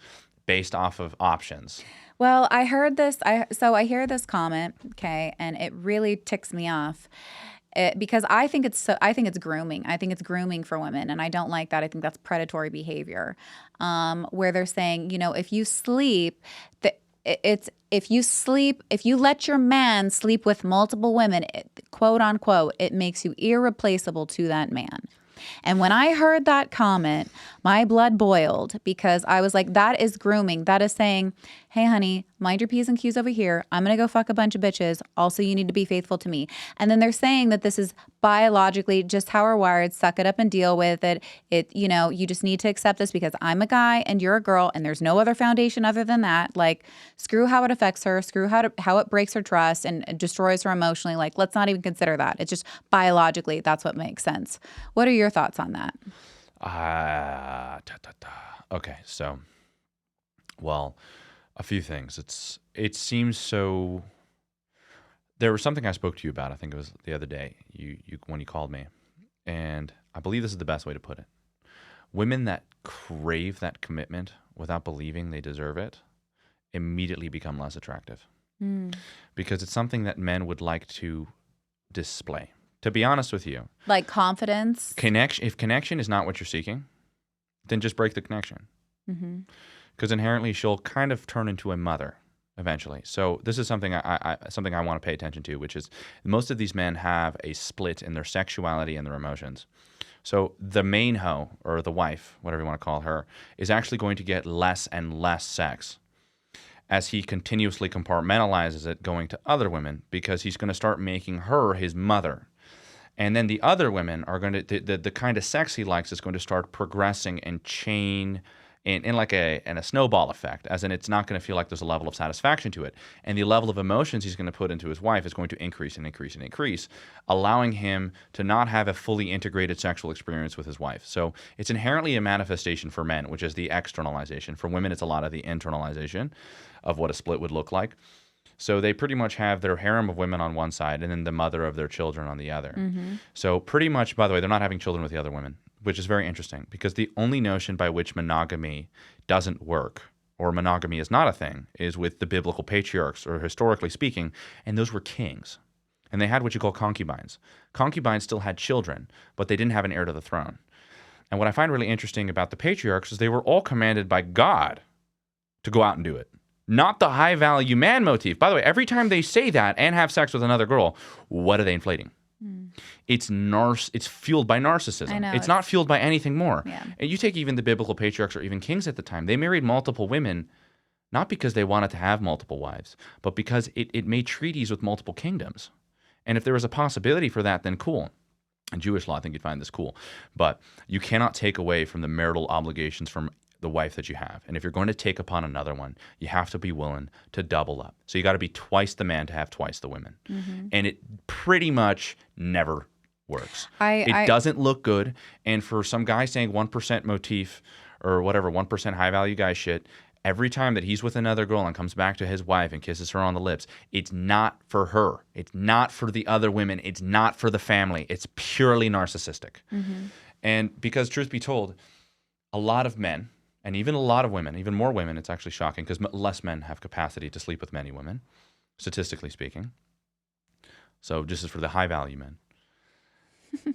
B: based off of options.
A: Well, I heard this. I hear this comment, okay, and it really ticks me off. Because I think it's grooming. I think it's grooming for women, and I don't like that. I think that's predatory behavior, where they're saying, if you sleep, if you let your man sleep with multiple women, quote unquote, it makes you irreplaceable to that man. And when I heard that comment, my blood boiled because I was like, that is grooming. That is saying, hey, honey, mind your P's and Q's over here. I'm going to go fuck a bunch of bitches. Also, you need to be faithful to me. And then they're saying that this is biologically just how we're wired. Suck it up and deal with it. You just need to accept this because I'm a guy and you're a girl and there's no other foundation other than that. Like, screw how it affects her, screw how it breaks her trust and destroys her emotionally. Like, let's not even consider that. It's just biologically, that's what makes sense. What are your thoughts on that?
B: Okay, so, well, a few things. It seems so. There was something I spoke to you about. I think it was the other day. When you called me, and I believe this is the best way to put it. Women that crave that commitment without believing they deserve it immediately become less attractive because it's something that men would like to display. To be honest with you,
A: like confidence.
B: If connection is not what you're seeking, then just break the connection. Because inherently she'll kind of turn into a mother eventually. So this is something I want to pay attention to, which is most of these men have a split in their sexuality and their emotions. So the main hoe, or the wife, whatever you want to call her, is actually going to get less and less sex as he continuously compartmentalizes it going to other women, because he's going to start making her his mother. And then the other women are going to, the kind of sex he likes is going to start progressing and chain in like a snowball effect, as in it's not going to feel like there's a level of satisfaction to it. And the level of emotions he's going to put into his wife is going to increase and increase and increase, allowing him to not have a fully integrated sexual experience with his wife. So it's inherently a manifestation for men, which is the externalization. For women, it's a lot of the internalization of what a split would look like. So they pretty much have their harem of women on one side and then the mother of their children on the other. So pretty much, by the way, they're not having children with the other women, which is very interesting because the only notion by which monogamy doesn't work, or monogamy is not a thing, is with the biblical patriarchs, or historically speaking, and those were kings. And they had what you call concubines. Concubines still had children, but they didn't have an heir to the throne. And what I find really interesting about the patriarchs is they were all commanded by God to go out and do it. Not the high value man motif. By the way, every time they say that and have sex with another girl, what are they inflating? It's fueled by narcissism.
A: I know,
B: it's not fueled by anything more.
A: Yeah.
B: And you take even the biblical patriarchs or even kings at the time, they married multiple women, not because they wanted to have multiple wives, but because it made treaties with multiple kingdoms. And if there was a possibility for that, then cool. In Jewish law, I think you'd find this cool. But you cannot take away from the marital obligations from the wife that you have. And if you're going to take upon another one, you have to be willing to double up. So you got to be twice the man to have twice the women. And it pretty much never works. It doesn't look good. And for some guy saying 1% motif or whatever, 1% high value guy shit, every time that he's with another girl and comes back to his wife and kisses her on the lips, it's not for her. It's not for the other women. It's not for the family. It's purely narcissistic. And because truth be told, a lot of men, and even a lot of women, even more women, it's actually shocking because less men have capacity to sleep with many women, statistically speaking. So this is for the high value men.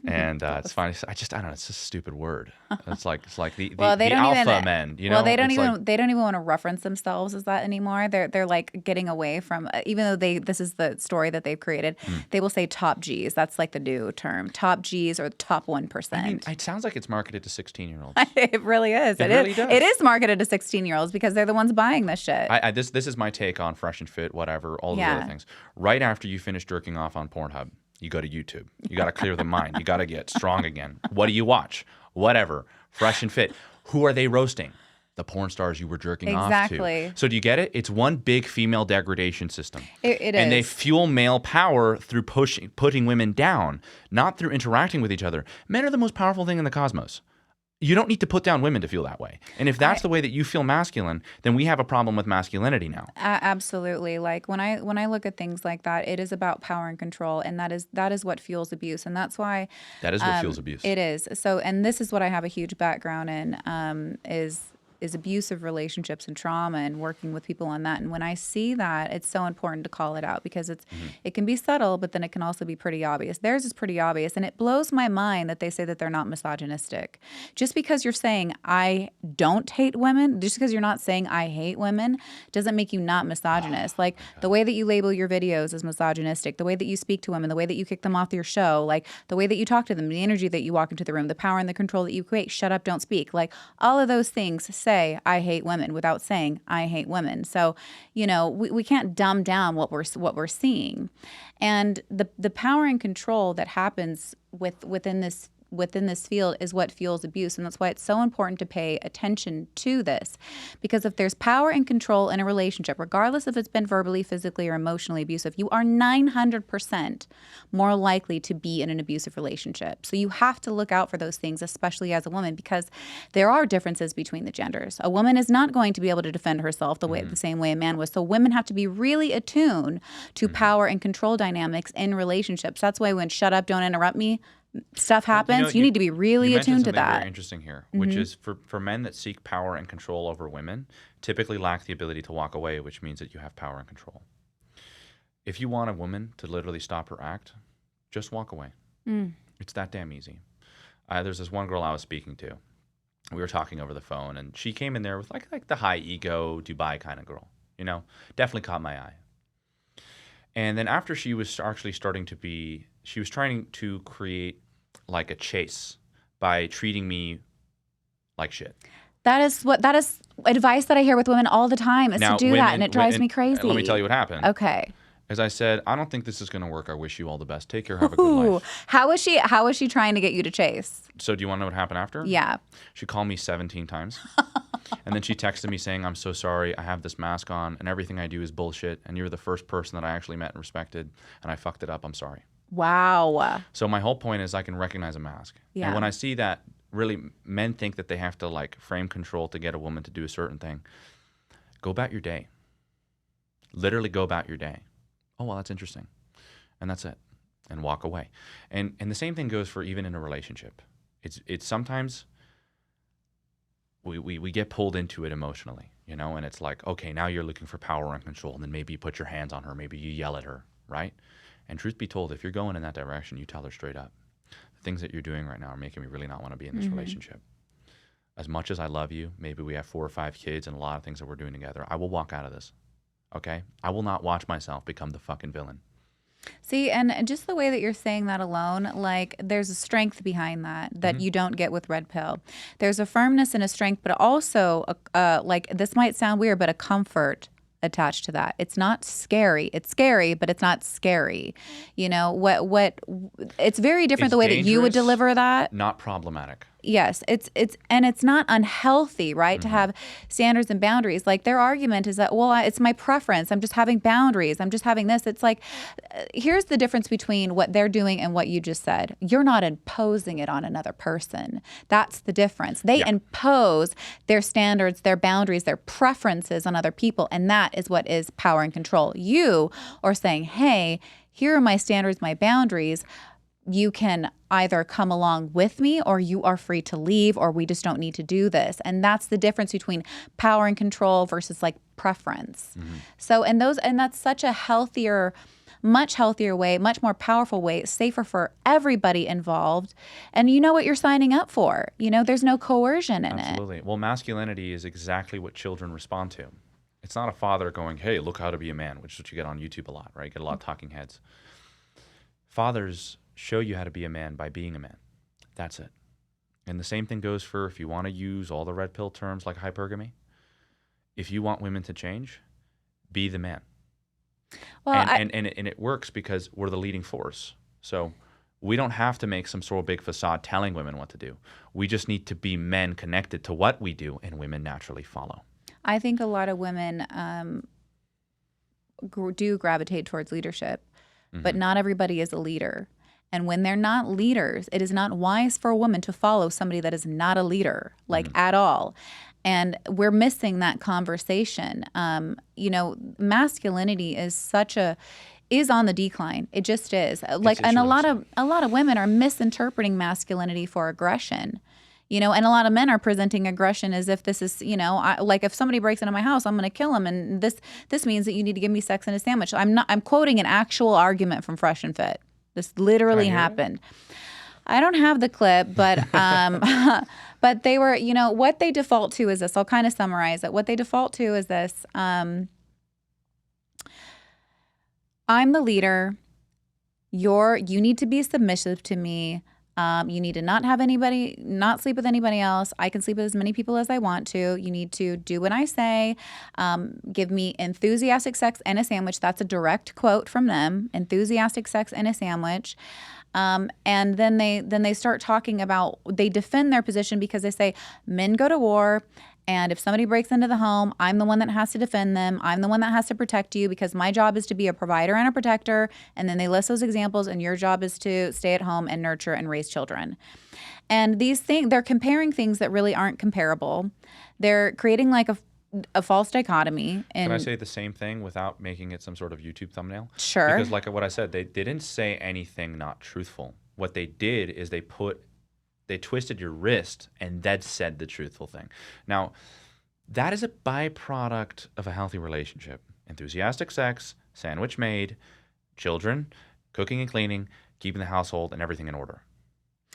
B: And it's funny. I don't know. It's just a stupid word. It's like the
A: They don't
B: alpha
A: even,
B: men. You know.
A: well, they don't
B: It's
A: even
B: like,
A: they don't even want to reference themselves as that anymore. They're like getting away from, even though this is the story that they've created. They will say top G's. That's like the new term. Top G's or the top 1%.
B: I mean, it sounds like it's marketed to 16-year-olds.
A: It really is.
B: It really does.
A: It is marketed to 16-year-olds because they're the ones buying this shit.
B: This is my take on Fresh and Fit, whatever, all those other things. Right after you finish jerking off on Pornhub, you go to YouTube. You got to clear the mind. You got to get strong again. What do you watch? Whatever. Fresh and Fit. Who are they roasting? The porn stars you were jerking off to. So do you get it? It's one big female degradation system.
A: It is.
B: And they fuel male power through putting women down, not through interacting with each other. Men are the most powerful thing in the cosmos. You don't need to put down women to feel that way. And if that's the way that you feel masculine, then we have a problem with masculinity now.
A: Absolutely. Like when I look at things like that, it is about power and control, and that is what fuels abuse, and that's why
B: that is what fuels abuse.
A: It is. So, and this is what I have a huge background in, is abusive relationships and trauma and working with people on that. And when I see that, it's so important to call it out because it can be subtle, but then it can also be pretty obvious. Theirs is pretty obvious. And it blows my mind that they say that they're not misogynistic. Just because you're saying I don't hate women, just because you're not saying I hate women, doesn't make you not misogynist. Like the way that you label your videos is misogynistic, the way that you speak to women, the way that you kick them off your show, like the way that you talk to them, the energy that you walk into the room, the power and the control that you create, shut up, don't speak. Like all of those things say I hate women without saying I hate women. So, we can't dumb down what we're seeing. And the power and control that happens within this field is what fuels abuse. And that's why it's so important to pay attention to this. Because if there's power and control in a relationship, regardless if it's been verbally, physically, or emotionally abusive, you are 900% more likely to be in an abusive relationship. So you have to look out for those things, especially as a woman, because there are differences between the genders. A woman is not going to be able to defend herself the same way a man was. So women have to be really attuned to power and control dynamics in relationships. That's why when shut up, don't interrupt me stuff happens, you need to be really attuned to that.
B: Very interesting here, which is for men that seek power and control over women, typically lack the ability to walk away, which means that you have power and control. If you want a woman to literally stop her act, just walk away. It's that damn easy. There's this one girl I was speaking to. We were talking over the phone, and she came in there with like the high ego Dubai kind of girl. Definitely caught my eye. And then after she was actually she was trying to create like a chase by treating me like shit. That is
A: advice that I hear with women all the time is to do that, and it drives me crazy.
B: Let me tell you what happened.
A: Okay.
B: As I said, I don't think this is going to work. I wish you all the best. Take care. Have a good life.
A: How was she trying to get you to chase?
B: So do you want to know what happened after?
A: Yeah.
B: She called me 17 times. And then she texted me saying, I'm so sorry. I have this mask on and everything I do is bullshit. And you're the first person that I actually met and respected. And I fucked it up. I'm sorry.
A: Wow.
B: So my whole point is I can recognize a mask. Yeah. And when I see that really men think that they have to like frame control to get a woman to do a certain thing, go about your day. Literally go about your day. Oh, well, that's interesting. And that's it. And walk away. And the same thing goes for even in a relationship. It's sometimes we get pulled into it emotionally, and it's like, okay, now you're looking for power and control, and then maybe you put your hands on her, maybe you yell at her, right? And truth be told, if you're going in that direction, you tell her straight up, the things that you're doing right now are making me really not want to be in this relationship. As much as I love you, maybe we have 4 or 5 kids and a lot of things that we're doing together, I will walk out of this. Okay? I will not watch myself become the fucking villain.
A: See, and just the way that you're saying that alone, like there's a strength behind that you don't get with Red Pill. There's a firmness and a strength, but also like this might sound weird, but a comfort attached to that. It's not scary. It's scary, but it's not scary. What it's very different the way that you would deliver that.
B: Not problematic.
A: Yes, it's not unhealthy, right? To have standards and boundaries. Like their argument is that, well, it's my preference. I'm just having boundaries. I'm just having this. It's like, here's the difference between what they're doing and what you just said. You're not imposing it on another person. That's the difference. They impose their standards, their boundaries, their preferences on other people, and that is what is power and control. You are saying, hey, here are my standards, my boundaries. You can either come along with me or you are free to leave or we just don't need to do this. And that's the difference between power and control versus like preference. So, and that's such a healthier much healthier way, much more powerful way, safer for everybody involved. And you know what you're signing up for. You know, there's no coercion in it.
B: Absolutely. Well, masculinity is exactly what children respond to. It's not a father going, hey, look how to be a man, which is what you get on YouTube a lot, right? You get a lot of talking heads. Fathers show you how to be a man by being a man. That's it. And the same thing goes for if you want to use all the red pill terms like hypergamy. If you want women to change, be the man.
A: Well,
B: and it works because we're the leading force. So we don't have to make some sort of big facade telling women what to do. We just need to be men connected to what we do, and women naturally follow.
A: I think a lot of women do gravitate towards leadership, but not everybody is a leader. And when they're not leaders, it is not wise for a woman to follow somebody that is not a leader, like at all. And we're missing that conversation. You know, masculinity is is on the decline. It just is. Like, and a lot of women are misinterpreting masculinity for aggression. You know, and a lot of men are presenting aggression as if this is, you know, like if somebody breaks into my house, I'm going to kill him, and this means that you need to give me sex and a sandwich. I'm quoting an actual argument from Fresh and Fit. This literally happened. I don't have the clip, but but they were, you know, what they default to is this. I'll kind of summarize it. What they default to is this. I'm the leader. You need to be submissive to me. You need to not sleep with anybody else. I can sleep with as many people as I want to. You need to do what I say. Give me enthusiastic sex and a sandwich. That's a direct quote from them. Enthusiastic sex and a sandwich. And then they start talking about, they defend their position because they say men go to war. And if somebody breaks into the home, I'm the one that has to defend them. I'm the one that has to protect you because my job is to be a provider and a protector. And then they list those examples, and your job is to stay at home and nurture and raise children. And these things, they're comparing things that really aren't comparable. They're creating like a false dichotomy.
B: Can I say the same thing without making it some sort of YouTube thumbnail?
A: Sure.
B: Because like what I said, they didn't say anything not truthful. What they did is they twisted your wrist and that said the truthful thing. Now, that is a byproduct of a healthy relationship. Enthusiastic sex, sandwich made, children, cooking and cleaning, keeping the household and everything in order.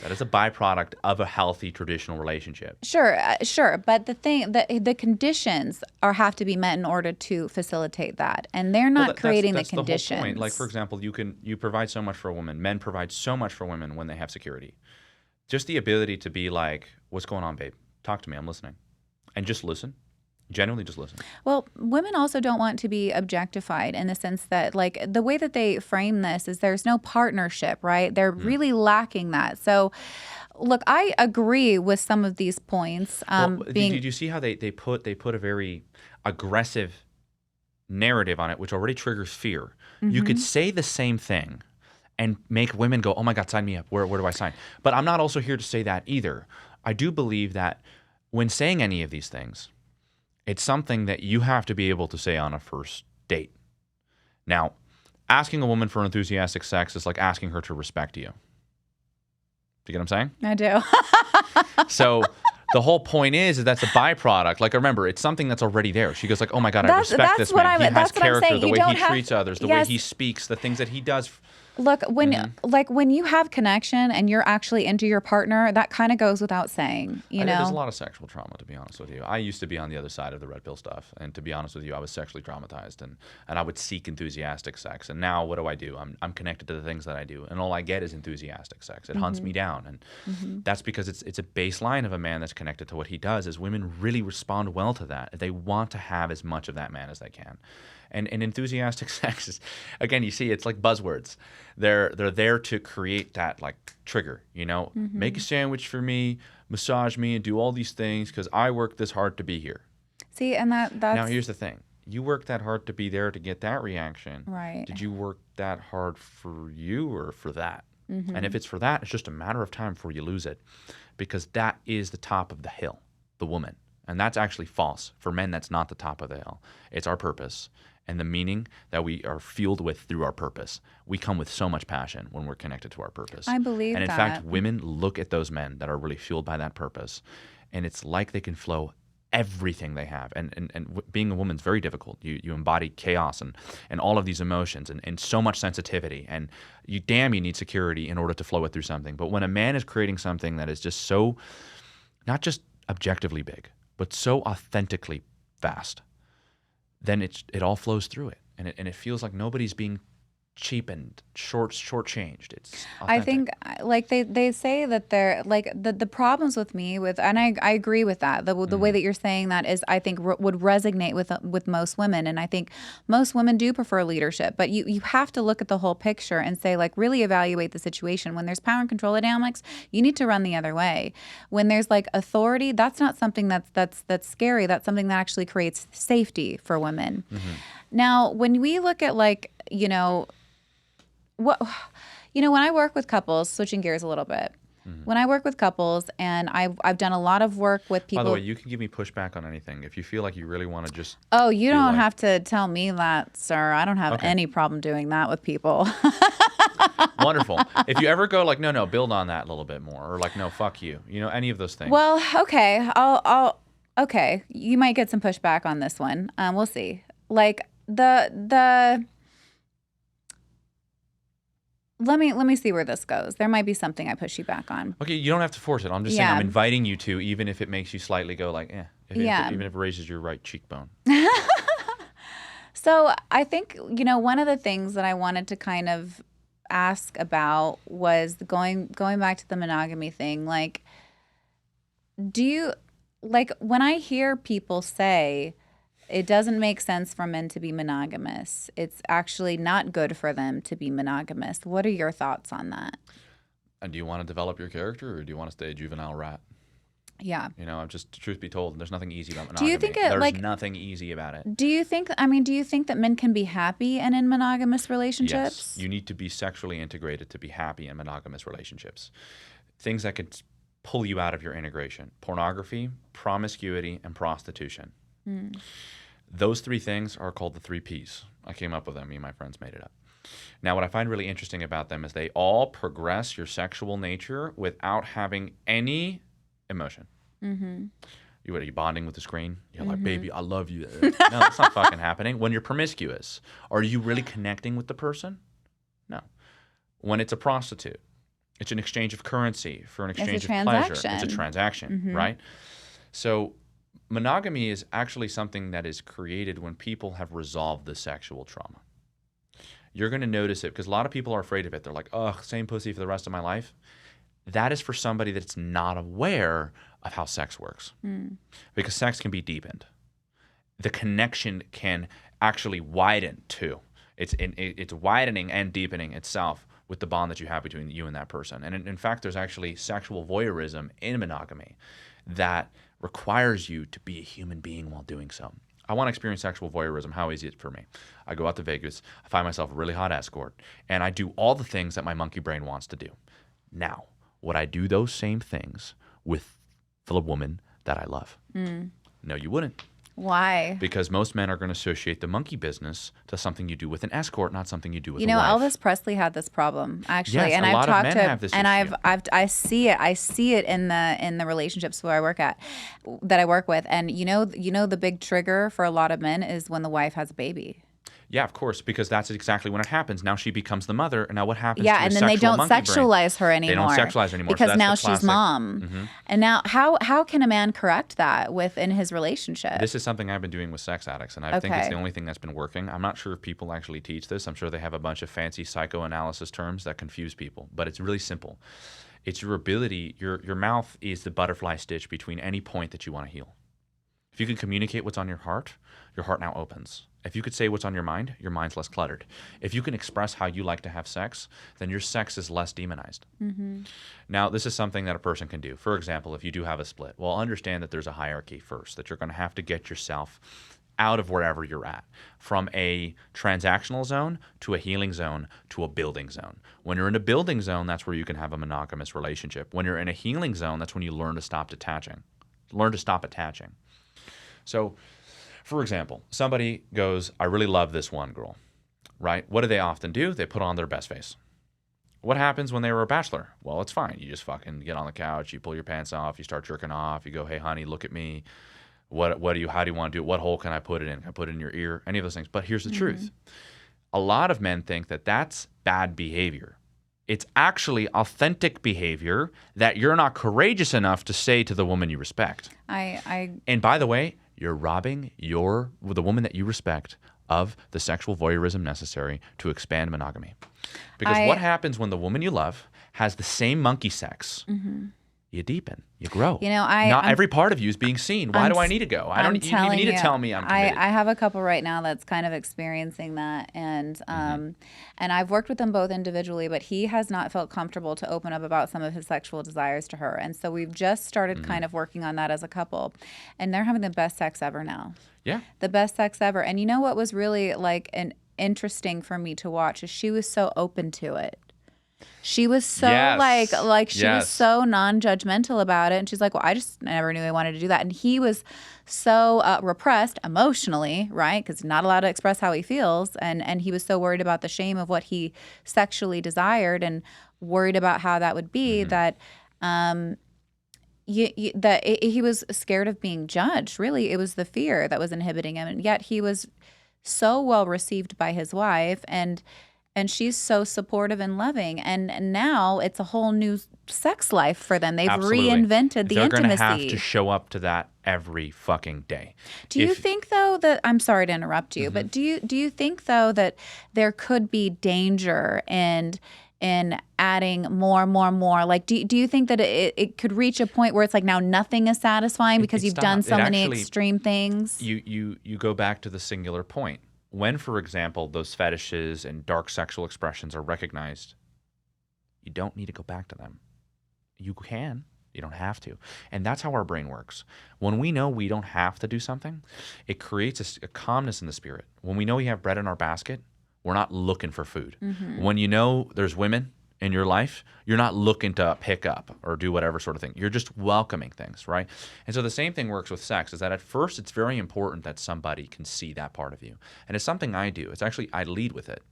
B: That is a byproduct of a healthy traditional relationship.
A: Sure. But the conditions have to be met in order to facilitate that, and they're not creating the conditions.
B: That's the whole point. Like, for example, you provide so much for a woman. Men provide so much for women when they have security. Just the ability to be like, what's going on, babe? Talk to me. I'm listening. And just listen. Genuinely just listen.
A: Well, women also don't want to be objectified in the sense that, like, the way that they frame this is there's no partnership, right? They're really lacking that. So, look, I agree with some of these points.
B: Did you see how they put a very aggressive narrative on it, which already triggers fear? You could say the same thing and make women go, oh my God, sign me up. Where do I sign? But I'm not also here to say that either. I do believe that when saying any of these things, it's something that you have to be able to say on a first date. Now, asking a woman for enthusiastic sex is like asking her to respect you. Do you get what I'm saying?
A: I do.
B: So the whole point is that's a byproduct. Like, remember, it's something that's already there. She goes like, oh my God, I respect this man. He has character, the way he treats others, the way he speaks, the things that he does.
A: Look, when you have connection and you're actually into your partner, that kind of goes without saying, you know?
B: There's a lot of sexual trauma, to be honest with you. I used to be on the other side of the red pill stuff. And to be honest with you, I was sexually traumatized and I would seek enthusiastic sex. And now what do? I'm connected to the things that I do. And all I get is enthusiastic sex. It hunts me down. And that's because it's a baseline of a man that's connected to what he does is women really respond well to that. They want to have as much of that man as they can. And enthusiastic sex is, again, you see, it's like buzzwords. They're there to create that like trigger, you know, make a sandwich for me, massage me, and do all these things because I worked this hard to be here.
A: See, and that's
B: now here's the thing: you worked that hard to be there to get that reaction.
A: Right?
B: Did you work that hard for you or for that? And if it's for that, it's just a matter of time before you lose it, because that is the top of the hill, the woman, and that's actually false. For men, that's not the top of the hill. It's our purpose. And the meaning that we are fueled with through our purpose. We come with so much passion when we're connected to our purpose.
A: I believe that.
B: And in fact, women look at those men that are really fueled by that purpose, and it's like they can flow everything they have. Being a woman's very difficult. You embody chaos and all of these emotions and so much sensitivity. And you need security in order to flow it through something. But when a man is creating something that is just so, not just objectively big, but so authentically vast, then it all flows through it. And it feels like nobody's being cheapened, shortchanged. It's authentic.
A: I think like they say that they're like the problems with me with, and I agree with that. The way that you're saying that is, I think would resonate with most women. And I think most women do prefer leadership, but you have to look at the whole picture and say, like, really evaluate the situation. When there's power and control dynamics, you need to run the other way. When there's like authority, that's not something that's scary. That's something that actually creates safety for women. Now, when we look at like, when I work with couples, switching gears a little bit, when I work with couples, and I've done a lot of work with people.
B: By the way, you can give me pushback on anything if you feel like you really want to just.
A: Oh, you don't have to tell me that, sir. I don't have any problem doing that with people.
B: Wonderful. If you ever go like, no, build on that a little bit more, or like, no, fuck you, any of those things.
A: Well, okay, okay. You might get some pushback on this one. We'll see. Like Let me see where this goes. There might be something I push you back on.
B: Okay, you don't have to force it. I'm just saying I'm inviting you to, even if it makes you slightly go like, even if it raises your right cheekbone.
A: So I think, one of the things that I wanted to kind of ask about was going back to the monogamy thing. Like, when I hear people say, it doesn't make sense for men to be monogamous, it's actually not good for them to be monogamous. What are your thoughts on that?
B: And do you want to develop your character, or do you want to stay a juvenile rat?
A: Yeah.
B: Just truth be told, there's nothing easy about
A: Do
B: monogamy.
A: you think
B: there's nothing easy about it.
A: Do you think that men can be happy and in monogamous relationships?
B: Yes. You need to be sexually integrated to be happy in monogamous relationships. Things that could pull you out of your integration: pornography, promiscuity, and prostitution. Those three things are called the 3 Ps. I came up with them. Me and my friends made it up. Now, what I find really interesting about them is they all progress your sexual nature without having any emotion. Are you bonding with the screen? You're like, baby, I love you. No, that's not fucking happening. When you're promiscuous, are you really connecting with the person? No. When it's a prostitute, it's an exchange of currency for an exchange of pleasure. It's a transaction, right? So monogamy is actually something that is created when people have resolved the sexual trauma. You're going to notice it because a lot of people are afraid of it. They're like, oh, same pussy for the rest of my life. That is for somebody that's not aware of how sex works. Because sex can be deepened. The connection can actually widen too. It's widening and deepening itself with the bond that you have between you and that person. And in fact, there's actually sexual voyeurism in monogamy that requires you to be a human being while doing so. I want to experience sexual voyeurism. How easy is it for me? I go out to Vegas, I find myself a really hot escort, and I do all the things that my monkey brain wants to do. Now, would I do those same things with the woman that I love? No, you wouldn't.
A: Why?
B: Because most men are going to associate the monkey business to something you do with an escort, not something you do with a wife.
A: Elvis Presley had this problem actually,
B: yes,
A: and
B: a lot of men have this issue.
A: I see it in the relationships where I work with, and the big trigger for a lot of men is when the wife has a baby.
B: Yeah, of course, because that's exactly when it happens. Now she becomes the mother, and now what happens?
A: Yeah,
B: to
A: and
B: his
A: then they
B: sexual
A: don't
B: monkey brain?
A: sexualize her anymore.
B: They don't sexualize her anymore
A: because
B: so that's
A: now
B: the
A: she's
B: classic.
A: mom. And now, how can a man correct that within his relationship?
B: This is something I've been doing with sex addicts, and I think it's the only thing that's been working. I'm not sure if people actually teach this. I'm sure they have a bunch of fancy psychoanalysis terms that confuse people, but it's really simple. It's your ability. Your mouth is the butterfly stitch between any point that you want to heal. If you can communicate what's on your heart now opens. If you could say what's on your mind's less cluttered. If you can express how you like to have sex, then your sex is less demonized. Now, this is something that a person can do. For example, if you do have a split, well, understand that there's a hierarchy first, that you're going to have to get yourself out of wherever you're at, from a transactional zone to a healing zone to a building zone. When you're in a building zone, that's where you can have a monogamous relationship. When you're in a healing zone, that's when you learn to stop attaching. So, for example, somebody goes, I really love this one girl, right? What do they often do? They put on their best face. What happens when they were a bachelor? Well, it's fine. You just fucking get on the couch, you pull your pants off, you start jerking off, you go, hey, honey, look at me. How do you want to do it? What hole can I put it in? Can I put it in your ear? Any of those things. But here's the truth. A lot of men think that that's bad behavior. It's actually authentic behavior that you're not courageous enough to say to the woman you respect. And by the way, you're robbing the woman that you respect of the sexual voyeurism necessary to expand monogamy. Because what happens when the woman you love has the same monkey sex? You deepen, you grow. Not every part of you is being seen. Why do I need to go? You even need to tell me I'm committed.
A: I have a couple right now that's kind of experiencing that, and I've worked with them both individually, but he has not felt comfortable to open up about some of his sexual desires to her, and so we've just started kind of working on that as a couple, and they're having the best sex ever now.
B: Yeah,
A: the best sex ever. And you know what was really like interesting for me to watch is she was so open to it. She was so she was so non-judgmental about it. And she's like, well, I just never knew I wanted to do that. And he was so repressed emotionally, right? Because not allowed to express how he feels. And he was so worried about the shame of what he sexually desired and worried about how that would be that he was scared of being judged. Really, it was the fear that was inhibiting him. And yet he was so well received by his wife, and she's so supportive and loving. And now it's a whole new sex life for them. They've reinvented the intimacy.
B: They're going to have to show up to that every fucking day.
A: Do you think, though, that I'm sorry to interrupt you, but do you think, though, that there could be danger in adding more? Like, do you think that it could reach a point where it's like now nothing is satisfying because you've done so many extreme things?
B: You go back to the singular point. When, for example, those fetishes and dark sexual expressions are recognized, you don't need to go back to them. You can. You don't have to. And that's how our brain works. When we know we don't have to do something, it creates a calmness in the spirit. When we know we have bread in our basket, we're not looking for food. When you know there's women in your life, you're not looking to pick up or do whatever sort of thing. You're just welcoming things, right? And so the same thing works with sex, is that at first it's very important that somebody can see that part of you. And it's something I do. It's actually, I lead with it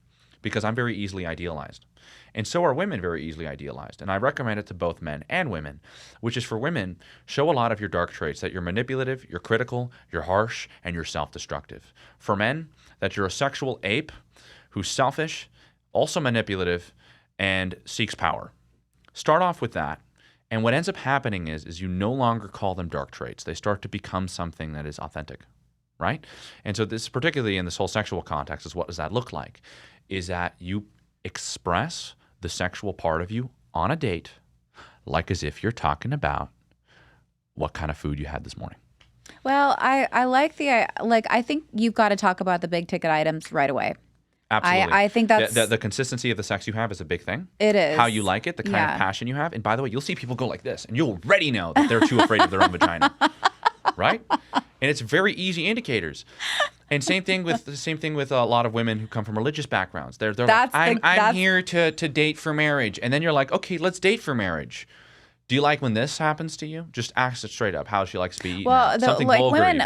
B: because I'm very easily idealized. And so are women very easily idealized. And I recommend it to both men and women, which is for women, show a lot of your dark traits, that you're manipulative, you're critical, you're harsh, and you're self-destructive. For men, that you're a sexual ape who's selfish, also manipulative, and seeks power. Start off with that. And what ends up happening is you no longer call them dark traits. They start to become something that is authentic, right? And so this, particularly in this whole sexual context, is what does that look like? Is that you express the sexual part of you on a date like as if you're talking about what kind of food you had this morning.
A: Well, I like I think you've got to talk about the big ticket items right away.
B: Absolutely.
A: I think that's...
B: The consistency of the sex you have is a big thing.
A: It is.
B: How you like it, the kind of passion you have. And by the way, you'll see people go like this, and you'll already know that they're too afraid of their own vagina. Right? And it's very easy indicators. And same thing with a lot of women who come from religious backgrounds. They're like, I'm here to date for marriage. And then you're like, okay, let's date for marriage. Do you like when this happens to you? Just ask it straight up how she likes to be eaten.
A: Well,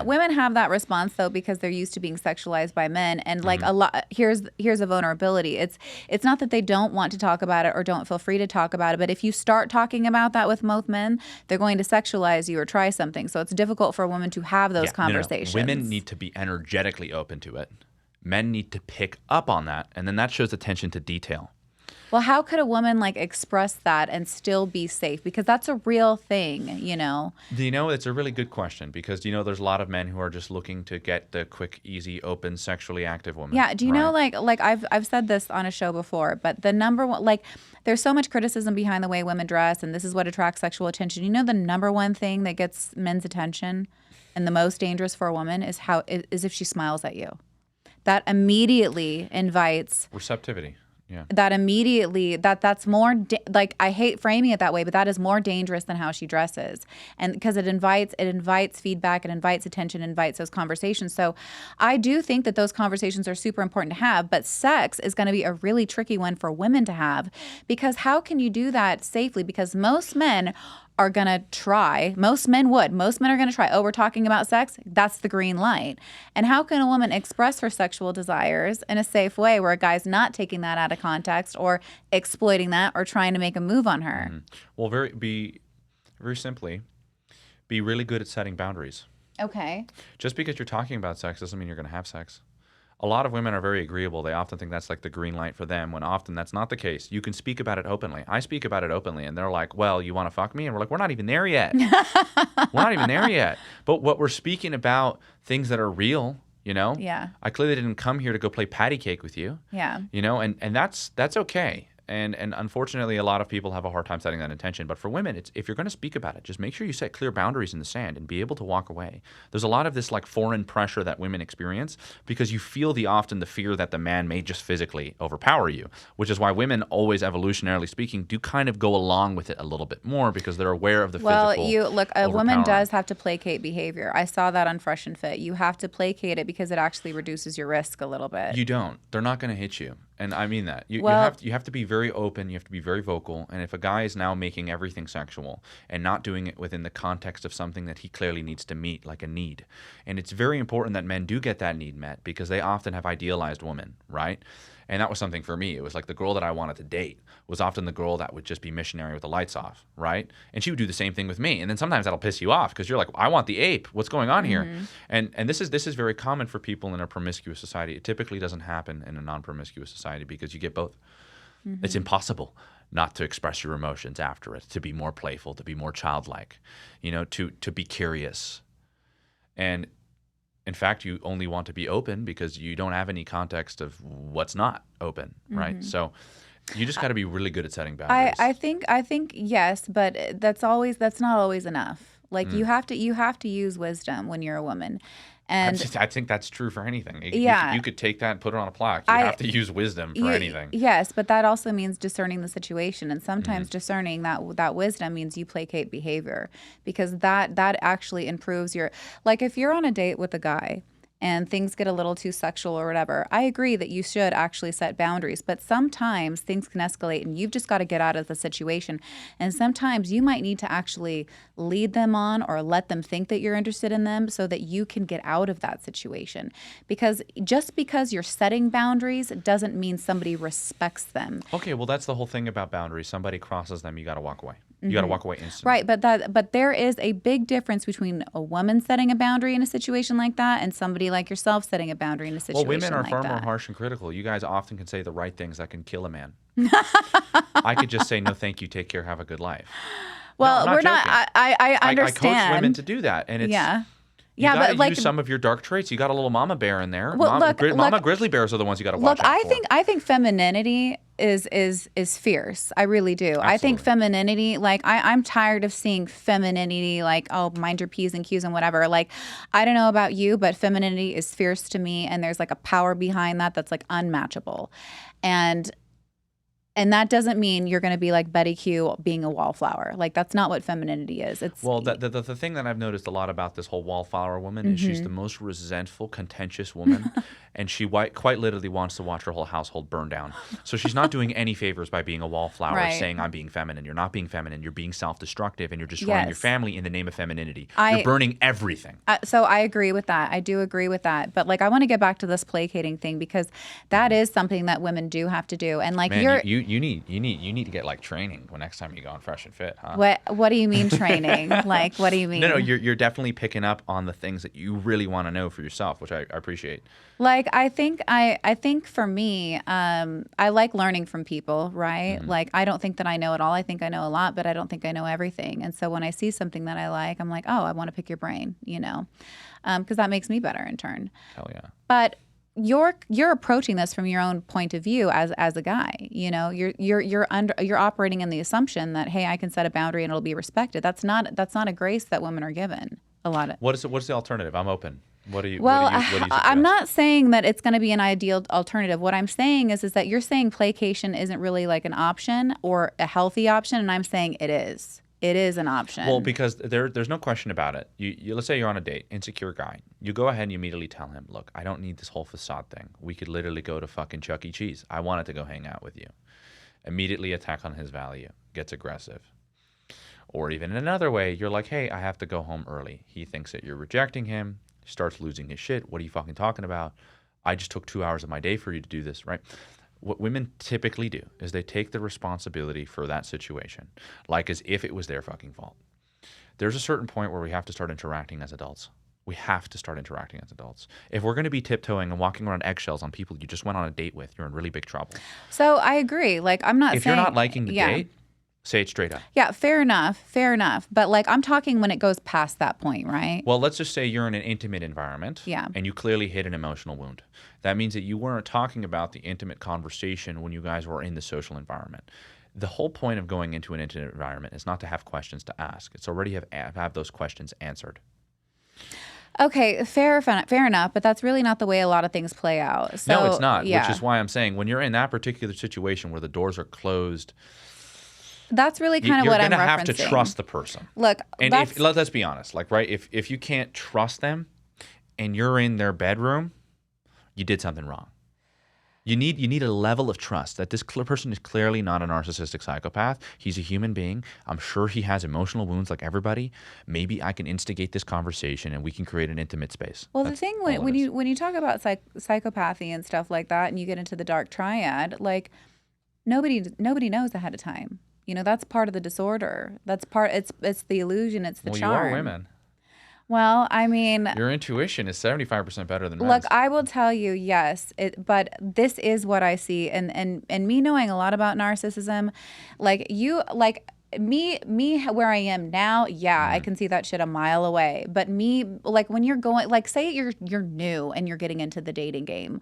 A: women have that response though because they're used to being sexualized by men, and like a lot. Here's a vulnerability. It's not that they don't want to talk about it or don't feel free to talk about it, but if you start talking about that with most men, they're going to sexualize you or try something. So it's difficult for a woman to have those conversations.
B: No. Women need to be energetically open to it. Men need to pick up on that, and then that shows attention to detail.
A: Well, how could a woman like express that and still be safe? Because that's a real thing, you know.
B: Do you know, it's a really good question, because do you know there's a lot of men who are just looking to get the quick, easy, open, sexually active woman.
A: Yeah. Do you know, like I've said this on a show before, but the number one, like, there's so much criticism behind the way women dress, and this is what attracts sexual attention. You know, the number one thing that gets men's attention and the most dangerous for a woman is if she smiles at you. That immediately invites
B: receptivity. Yeah.
A: That immediately, that's more, like, I hate framing it that way, but that is more dangerous than how she dresses. And because it invites feedback, it invites attention, it invites those conversations. So I do think that those conversations are super important to have, but sex is going to be a really tricky one for women to have, because how can you do that safely? Because most men are going to try. Most men are going to try. Oh, we're talking about sex? That's the green light. And how can a woman express her sexual desires in a safe way where a guy's not taking that out of context or exploiting that or trying to make a move on her?
B: Well, very simply, be really good at setting boundaries.
A: Okay.
B: Just because you're talking about sex doesn't mean you're going to have sex. A lot of women are very agreeable. They often think that's like the green light for them, when often that's not the case. You can speak about it openly. I speak about it openly, and they're like, well, you want to fuck me? And we're like, we're not even there yet. We're not even there yet. But what we're speaking about, things that are real, you know?
A: Yeah.
B: I clearly didn't come here to go play patty cake with you.
A: Yeah.
B: You know, and that's okay. And unfortunately, a lot of people have a hard time setting that intention. But for women, it's, if you're going to speak about it, just make sure you set clear boundaries in the sand and be able to walk away. There's a lot of this like foreign pressure that women experience because you feel often the fear that the man may just physically overpower you, which is why women always, evolutionarily speaking, do kind of go along with it a little bit more because they're aware of the physical.
A: Well, a woman does have to placate behavior. I saw that on Fresh and Fit. You have to placate it because it actually reduces your risk a little bit.
B: You don't. They're not going to hit you. And I mean that. You have to be very open. You have to be very vocal. And if a guy is now making everything sexual and not doing it within the context of something that he clearly needs to meet, like a need, and it's very important that men do get that need met because they often have idealized women, right? And that was something for me. It was like the girl that I wanted to date was often the girl that would just be missionary with the lights off, right? And she would do the same thing with me. And then sometimes that'll piss you off because you're like, I want the ape. What's going on here? And this is very common for people in a promiscuous society. It typically doesn't happen in a non-promiscuous society because you get both. It's impossible not to express your emotions after it, to be more playful, to be more childlike, you know, to be curious. And in fact, you only want to be open because you don't have any context of what's not open, right? So you just got to be really good at setting boundaries.
A: I think yes, but that's not always enough. Like you have to use wisdom when you're a woman. And
B: I think that's true for anything.
A: Yeah.
B: You could take that and put it on a plaque. You have to use wisdom for anything.
A: Yes, but that also means discerning the situation, and sometimes discerning that wisdom means you placate behavior, because that actually improves your, like if you're on a date with a guy and things get a little too sexual or whatever, I agree that you should actually set boundaries. But sometimes things can escalate and you've just got to get out of the situation. And sometimes you might need to actually lead them on or let them think that you're interested in them so that you can get out of that situation. Because just because you're setting boundaries doesn't mean somebody respects them.
B: Okay, well, that's the whole thing about boundaries. Somebody crosses them, you got to walk away. You got to walk away instantly.
A: Right, but there is a big difference between a woman setting a boundary in a situation like that and somebody like yourself setting a boundary in a situation like that.
B: Well, women are far more harsh and critical. You guys often can say the right things that can kill a man. I could just say, no, thank you, take care, have a good life.
A: Well,
B: no,
A: we're not. I understand.
B: I coach women to do that, and it's You
A: but like
B: use some of your dark traits. You got a little mama bear in there.
A: Well,
B: mama grizzly bears are the ones you got to watch out for.
A: I think femininity is fierce. I really do.
B: Absolutely.
A: I think femininity, like I'm tired of seeing femininity like, oh, mind your P's and Q's and whatever. Like, I don't know about you, but femininity is fierce to me, and there's like a power behind that that's like unmatchable. And that doesn't mean you're going to be like Betty Q being a wallflower. Like, that's not what femininity is. It's
B: the thing that I've noticed a lot about this whole wallflower woman is she's the most resentful, contentious woman, and she quite literally wants to watch her whole household burn down. So she's not doing any favors by being a wallflower, saying I'm being feminine. You're not being feminine. You're being self-destructive, and you're destroying your family in the name of femininity. You're burning everything.
A: So I agree with that. I do agree with that. But like, I want to get back to this placating thing, because that is something that women do have to do. And like,
B: you need to get like training when next time you go on Fresh and Fit, huh?
A: What do you mean training? Like, what do you mean?
B: No, you're definitely picking up on the things that you really want to know for yourself, which I appreciate.
A: Like, I think for me, I like learning from people, right? Like, I don't think that I know it all. I think I know a lot, but I don't think I know everything. And so when I see something that I like, I'm like, oh, I want to pick your brain, you know, because that makes me better in turn.
B: Hell yeah.
A: But you're approaching this from your own point of view as a guy. You know, you're operating in the assumption that, hey, I can set a boundary and it'll be respected. That's not a grace that women are given a lot of.
B: What's the alternative? I'm open. What do you
A: suggest? I'm not saying that it's going to be an ideal alternative. What I'm saying is that you're saying placation isn't really like an option or a healthy option, and I'm saying it is. It is an option.
B: Well, because there's no question about it. You let's say you're on a date, insecure guy. You go ahead and you immediately tell him, look, I don't need this whole facade thing. We could literally go to fucking Chuck E. Cheese. I wanted to go hang out with you. Immediately attack on his value. Gets aggressive. Or even in another way, you're like, hey, I have to go home early. He thinks that you're rejecting him. Starts losing his shit. What are you fucking talking about? I just took 2 hours of my day for you to do this, right? What women typically do is they take the responsibility for that situation, like as if it was their fucking fault. There's a certain point where we have to start interacting as adults. We have to start interacting as adults. If we're going to be tiptoeing and walking around eggshells on people you just went on a date with, you're in really big trouble.
A: So I agree. Like, I'm not
B: If
A: saying
B: you're not liking the date, say it straight up.
A: Yeah, fair enough. Fair enough. But like, I'm talking when it goes past that point, right?
B: Well, let's just say you're in an intimate environment,
A: Yeah.
B: and you clearly hit an emotional wound. That means that you weren't talking about the intimate conversation when you guys were in the social environment. The whole point of going into an intimate environment is not to have questions to ask. It's already have those questions answered.
A: Okay, fair enough, but that's really not the way a lot of things play out. So,
B: No, it's not,
A: yeah.
B: which is why I'm saying when you're in that particular situation where the doors are closed,
A: That's really kind of
B: you're
A: what I'm
B: going to
A: referencing.
B: have to trust the person.
A: Look,
B: And let's be honest, like, right, if you can't trust them and you're in their bedroom, you did something wrong. You need a level of trust that this person is clearly not a narcissistic psychopath. He's a human being. I'm sure he has emotional wounds like everybody. Maybe I can instigate this conversation and we can create an intimate space.
A: Well,
B: That's
A: the thing
B: all it is.
A: when you talk about psychopathy and stuff like that, and you get into the dark triad, like nobody knows ahead of time. You know, that's part of the disorder. That's part. It's the illusion. It's the
B: Well,
A: charm.
B: you are women.
A: Well, I mean,
B: Your intuition is 75% better than men's.
A: look, I will tell you, yes, but this is what I see, and me knowing a lot about narcissism, like me where I am now, yeah, I can see that shit a mile away. But me, like when you're going, like say you're new and you're getting into the dating game,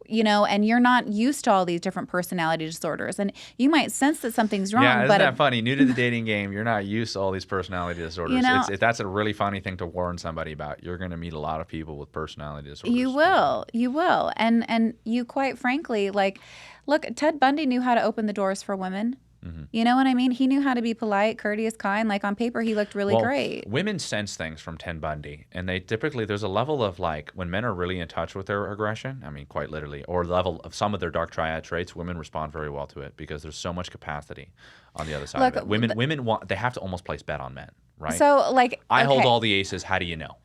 A: you know, and you're not used to all these different personality disorders, and you might sense that something's wrong.
B: Yeah, isn't
A: but
B: that funny? New to the dating game, you're not used to all these personality disorders.
A: You know,
B: That's a really funny thing to warn somebody about. You're going to meet a lot of people with personality disorders.
A: you will, and you quite frankly, like, look, Ted Bundy knew how to open the doors for women. You know what I mean? He knew how to be polite, courteous, kind. Like on paper, he looked really great.
B: Women sense things from Ted Bundy, and they typically, there's a level of like, when men are really in touch with their aggression, I mean, quite literally, or level of some of their dark triad traits, women respond very well to it because there's so much capacity on the other side of it. Women want, they have to almost place bet on men, right?
A: So like,
B: I hold all the aces. How do you know?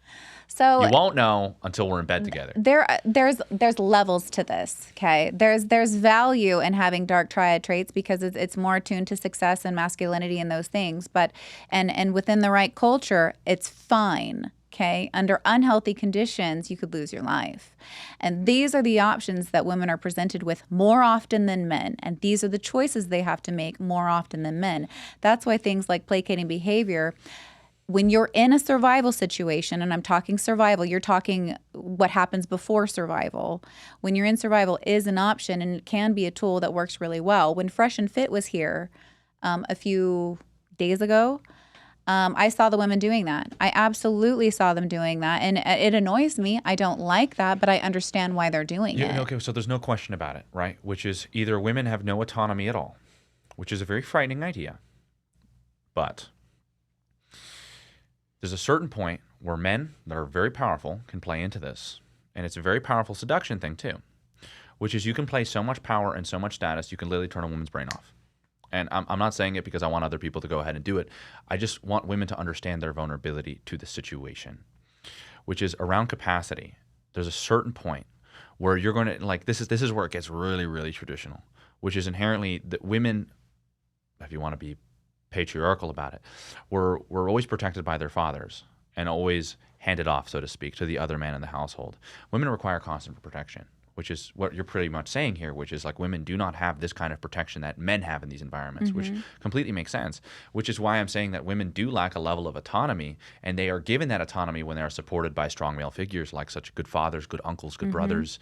A: So
B: You won't know until we're in bed together.
A: There's levels to this. Okay, there's value in having dark triad traits because it's more attuned to success and masculinity and those things. But and within the right culture, it's fine. Okay, under unhealthy conditions, you could lose your life. And these are the options that women are presented with more often than men. And these are the choices they have to make more often than men. That's why things like placating behavior, when you're in a survival situation, and I'm talking survival, you're talking what happens before survival. When you're in survival is an option, and it can be a tool that works really well. When Fresh and Fit was here a few days ago, I saw the women doing that. I absolutely saw them doing that. And it annoys me. I don't like that, but I understand why they're doing it.
B: Okay, so there's no question about it, right? Which is either women have no autonomy at all, which is a very frightening idea. But there's a certain point where men that are very powerful can play into this. And it's a very powerful seduction thing too, which is you can play so much power and so much status, you can literally turn a woman's brain off. And I'm not saying it because I want other people to go ahead and do it. I just want women to understand their vulnerability to the situation, which is around capacity. There's a certain point where you're going to, like, this is where it gets really, really traditional, which is inherently that women, if you want to be patriarchal about it, we're always protected by their fathers and always handed off, so to speak, to the other man in the household. Women require constant protection, which is what you're pretty much saying here, which is like women do not have this kind of protection that men have in these environments, which completely makes sense, which is why I'm saying that women do lack a level of autonomy, and they are given that autonomy when they are supported by strong male figures like such good fathers, good uncles, good brothers,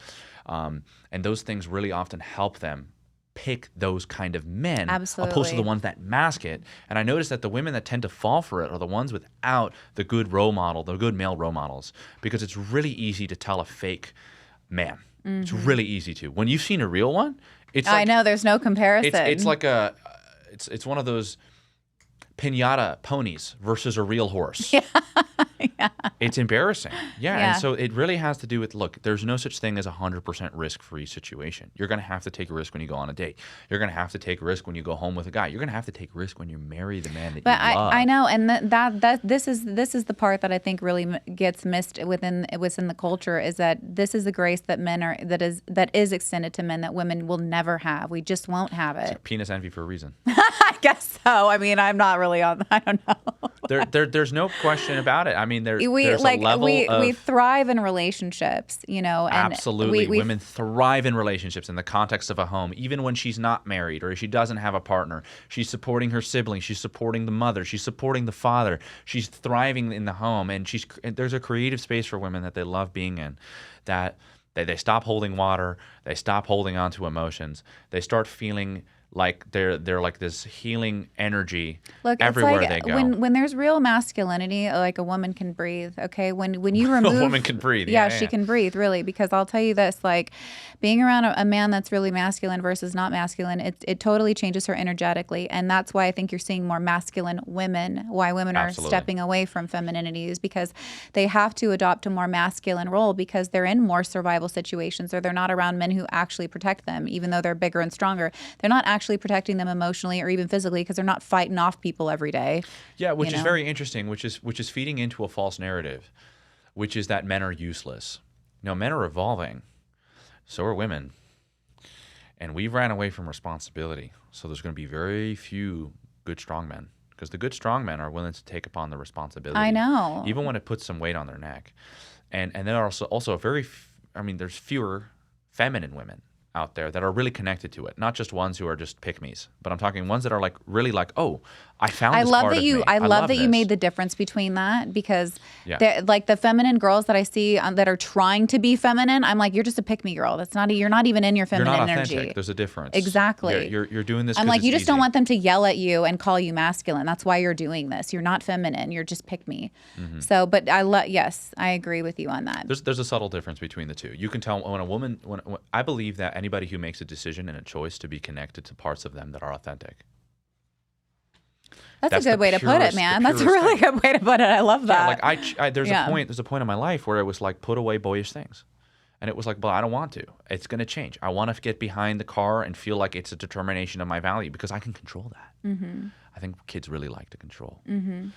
B: and those things really often help them pick those kind of men opposed to the ones that mask it. And I noticed that the women that tend to fall for it are the ones without the good role model, the good male role models, because it's really easy to tell a fake man. It's really easy to. When you've seen a real one, it's like,
A: I know, there's no comparison.
B: It's like it's one of those pinata ponies versus a real horse.
A: Yeah.
B: It's embarrassing.
A: Yeah.
B: And so it really has to do with, look, there's no such thing as a 100% risk-free situation. You're going to have to take a risk when you go on a date. You're going to have to take a risk when you go home with a guy. You're going to have to take a risk when you marry the man that you love.
A: I know, and this is the part that I think really gets missed within the culture, is that this is the grace that that is extended to men that women will never have. We just won't have it.
B: Penis envy for a reason.
A: I guess so. I mean, I'm not really on. I don't know.
B: There's no question about it. I mean, there's a
A: like
B: level of
A: we thrive in relationships, you know, and
B: absolutely.
A: we
B: Women thrive in relationships in the context of a home, even when she's not married or she doesn't have a partner. She's supporting her siblings. She's supporting the mother. She's supporting the father. She's thriving in the home, and there's a creative space for women that they love being in. That they stop holding water. They stop holding on to emotions. They start feeling like they're like this healing energy everywhere they go.
A: When there's real masculinity, like a woman can breathe. Okay, when you remove
B: a woman can breathe.
A: Yeah, she can breathe, really, because I'll tell you this: like being around a man that's really masculine versus not masculine, it totally changes her energetically, and that's why I think you're seeing more masculine women. Why women are stepping away from femininity is because they have to adopt a more masculine role because they're in more survival situations, or they're not around men who actually protect them, even though they're bigger and stronger. They're not actually protecting them emotionally or even physically because they're not fighting off people every day.
B: Yeah, which is very interesting, which is feeding into a false narrative, which is that men are useless. No, men are evolving. So are women. And we've ran away from responsibility. So there's going to be very few good strong men, because the good strong men are willing to take upon the responsibility.
A: I know.
B: Even when it puts some weight on their neck. And then also there's fewer feminine women out there that are really connected to it, not just ones who are just pick-me's, but I'm talking ones that are like really like, oh, I found this part of me.
A: I love that you made the difference between that, because like the feminine girls that I see that are trying to be feminine, I'm like, you're just a pick-me girl. You're not even in your feminine
B: you're not
A: energy.
B: Authentic. There's a difference.
A: Exactly.
B: You're doing this.
A: I'm like, you just
B: easy.
A: don't want them to yell at you and call you masculine. That's why you're doing this. You're not feminine. You're just pick-me. Mm-hmm. So, but yes, I agree with you on that.
B: There's a subtle difference between the two. You can tell when a woman. When I believe that anybody who makes a decision and a choice to be connected to parts of them that are authentic.
A: That's a good way to put it, man. That's a really good way to put it. I love that.
B: Yeah, like there's a point in my life where it was like, put away boyish things. And it was like, well, I don't want to. It's going to change. I want to get behind the car and feel like it's a determination of my value because I can control that. Mm-hmm. I think kids really like to control. Mm-hmm.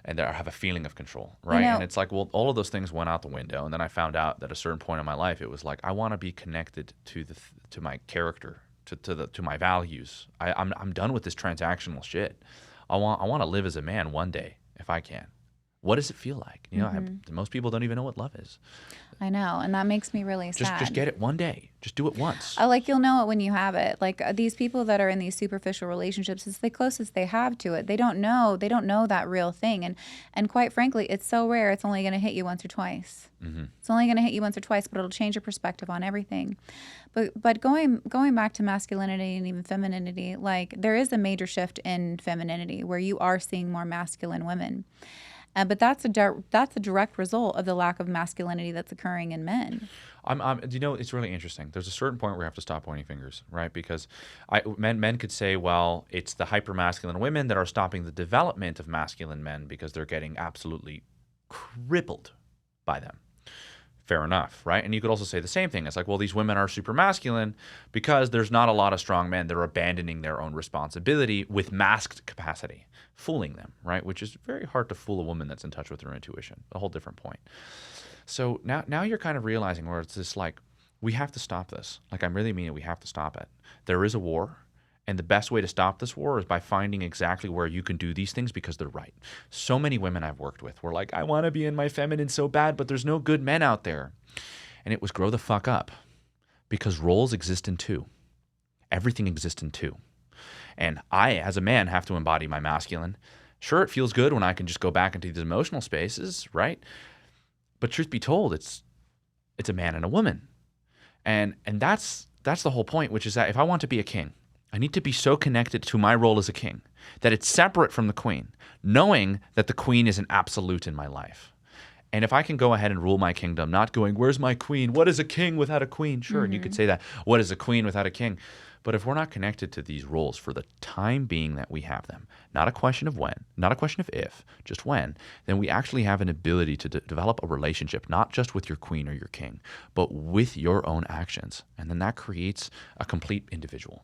B: And they have a feeling of control, right? And it's like, well, all of those things went out the window. And then I found out that at a certain point in my life, it was like, I want to be connected to my character, to my values. I'm done with this transactional shit. I want to live as a man one day if I can. What does it feel like? You know, most people don't even know what love is.
A: I know, and that makes me really sad.
B: Just get it one day. Just do it once.
A: Like, you'll know it when you have it. Like, these people that are in these superficial relationships, it's the closest they have to it. They don't know that real thing. And quite frankly, it's so rare, it's only going to hit you once or twice. Mm-hmm. It's only going to hit you once or twice, but it'll change your perspective on everything. But going back to masculinity and even femininity, like, there is a major shift in femininity where you are seeing more masculine women. But that's a direct result of the lack of masculinity that's occurring in men.
B: It's really interesting. There's a certain point where we have to stop pointing fingers, right? Because men could say, well, it's the hyper-masculine women that are stopping the development of masculine men because they're getting absolutely crippled by them. Fair enough, right? And you could also say the same thing. It's like, well, these women are super masculine because there's not a lot of strong men. They're abandoning their own responsibility with masked capacity, fooling them, right? Which is very hard to fool a woman that's in touch with her intuition. A whole different point. So now you're kind of realizing where it's this like, we have to stop this. Like, I really mean it. We have to stop it. There is a war. And the best way to stop this war is by finding exactly where you can do these things because they're right. So many women I've worked with were like, I want to be in my feminine so bad, but there's no good men out there. And it was grow the fuck up, because roles exist in two. Everything exists in two. And I, as a man, have to embody my masculine. Sure, it feels good when I can just go back into these emotional spaces, right? But truth be told, it's a man and a woman. And that's the whole point, which is that if I want to be a king, I need to be so connected to my role as a king that it's separate from the queen, knowing that the queen is an absolute in my life. And if I can go ahead and rule my kingdom, not going, where's my queen? What is a king without a queen? Sure, and you could say that. What is a queen without a king? But if we're not connected to these roles for the time being that we have them, not a question of when, not a question of if, just when, then we actually have an ability to develop a relationship, not just with your queen or your king, but with your own actions. And then that creates a complete individual.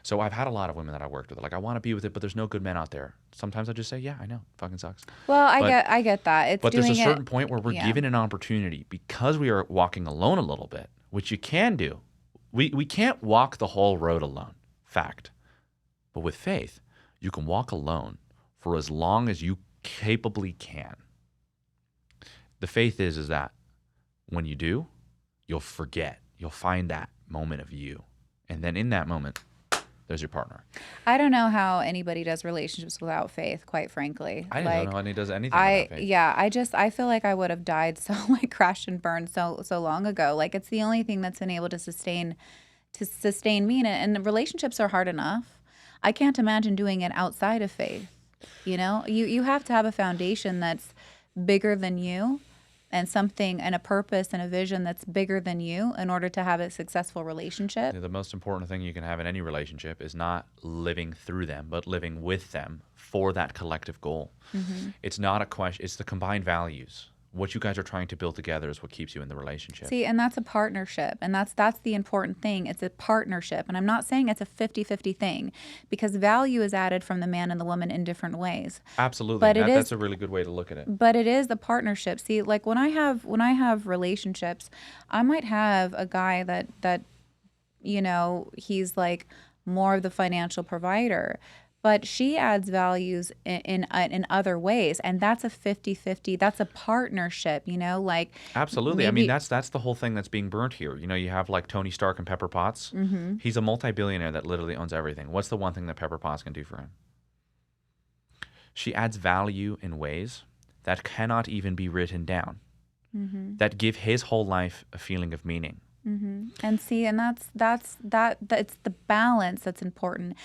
B: So I've had a lot of women that I worked with. Like, I want to be with it, but there's no good men out there. Sometimes I just say, yeah, I know, it fucking sucks.
A: Well, I get that.
B: But there's a certain point where we're given an opportunity because we are walking alone a little bit, which you can do. We can't walk the whole road alone, fact. But with faith, you can walk alone for as long as you capably can. The faith is that when you do, you'll forget. You'll find that moment of you. And then in that moment, there's your partner.
A: I don't know how anybody does relationships without faith, quite frankly.
B: I don't know how anybody does anything
A: I
B: without faith.
A: yeah, I feel like I would have died so like crashed and burned so long ago. Like it's the only thing that's been able to sustain me, and relationships are hard enough. I can't imagine doing it outside of faith. You have to have a foundation that's bigger than you, and something and a purpose and a vision that's bigger than you in order to have a successful relationship.
B: The most important thing you can have in any relationship is not living through them, but living with them for that collective goal. It's not a question, it's the combined values. What you guys are trying to build together is what keeps you in the relationship.
A: See, and that's a partnership, and that's the important thing. It's a partnership, and I'm not saying it's a 50-50 thing, because value is added from the man and the woman in different ways.
B: Absolutely.
A: But
B: That's a really good way to look at it.
A: But it is the partnership. See, like when I have relationships, I might have a guy that he's like more of the financial provider, but she adds values in other ways, and that's a 50-50. That's a partnership, like
B: Absolutely. I mean, that's the whole thing that's being burnt here. You have like Tony Stark and Pepper Potts. He's a multi-billionaire that literally owns everything. What's the one thing that Pepper Potts can do for him? She adds value in ways that cannot even be written down, that give his whole life a feeling of meaning.
A: And see, and that's it's the balance that's important.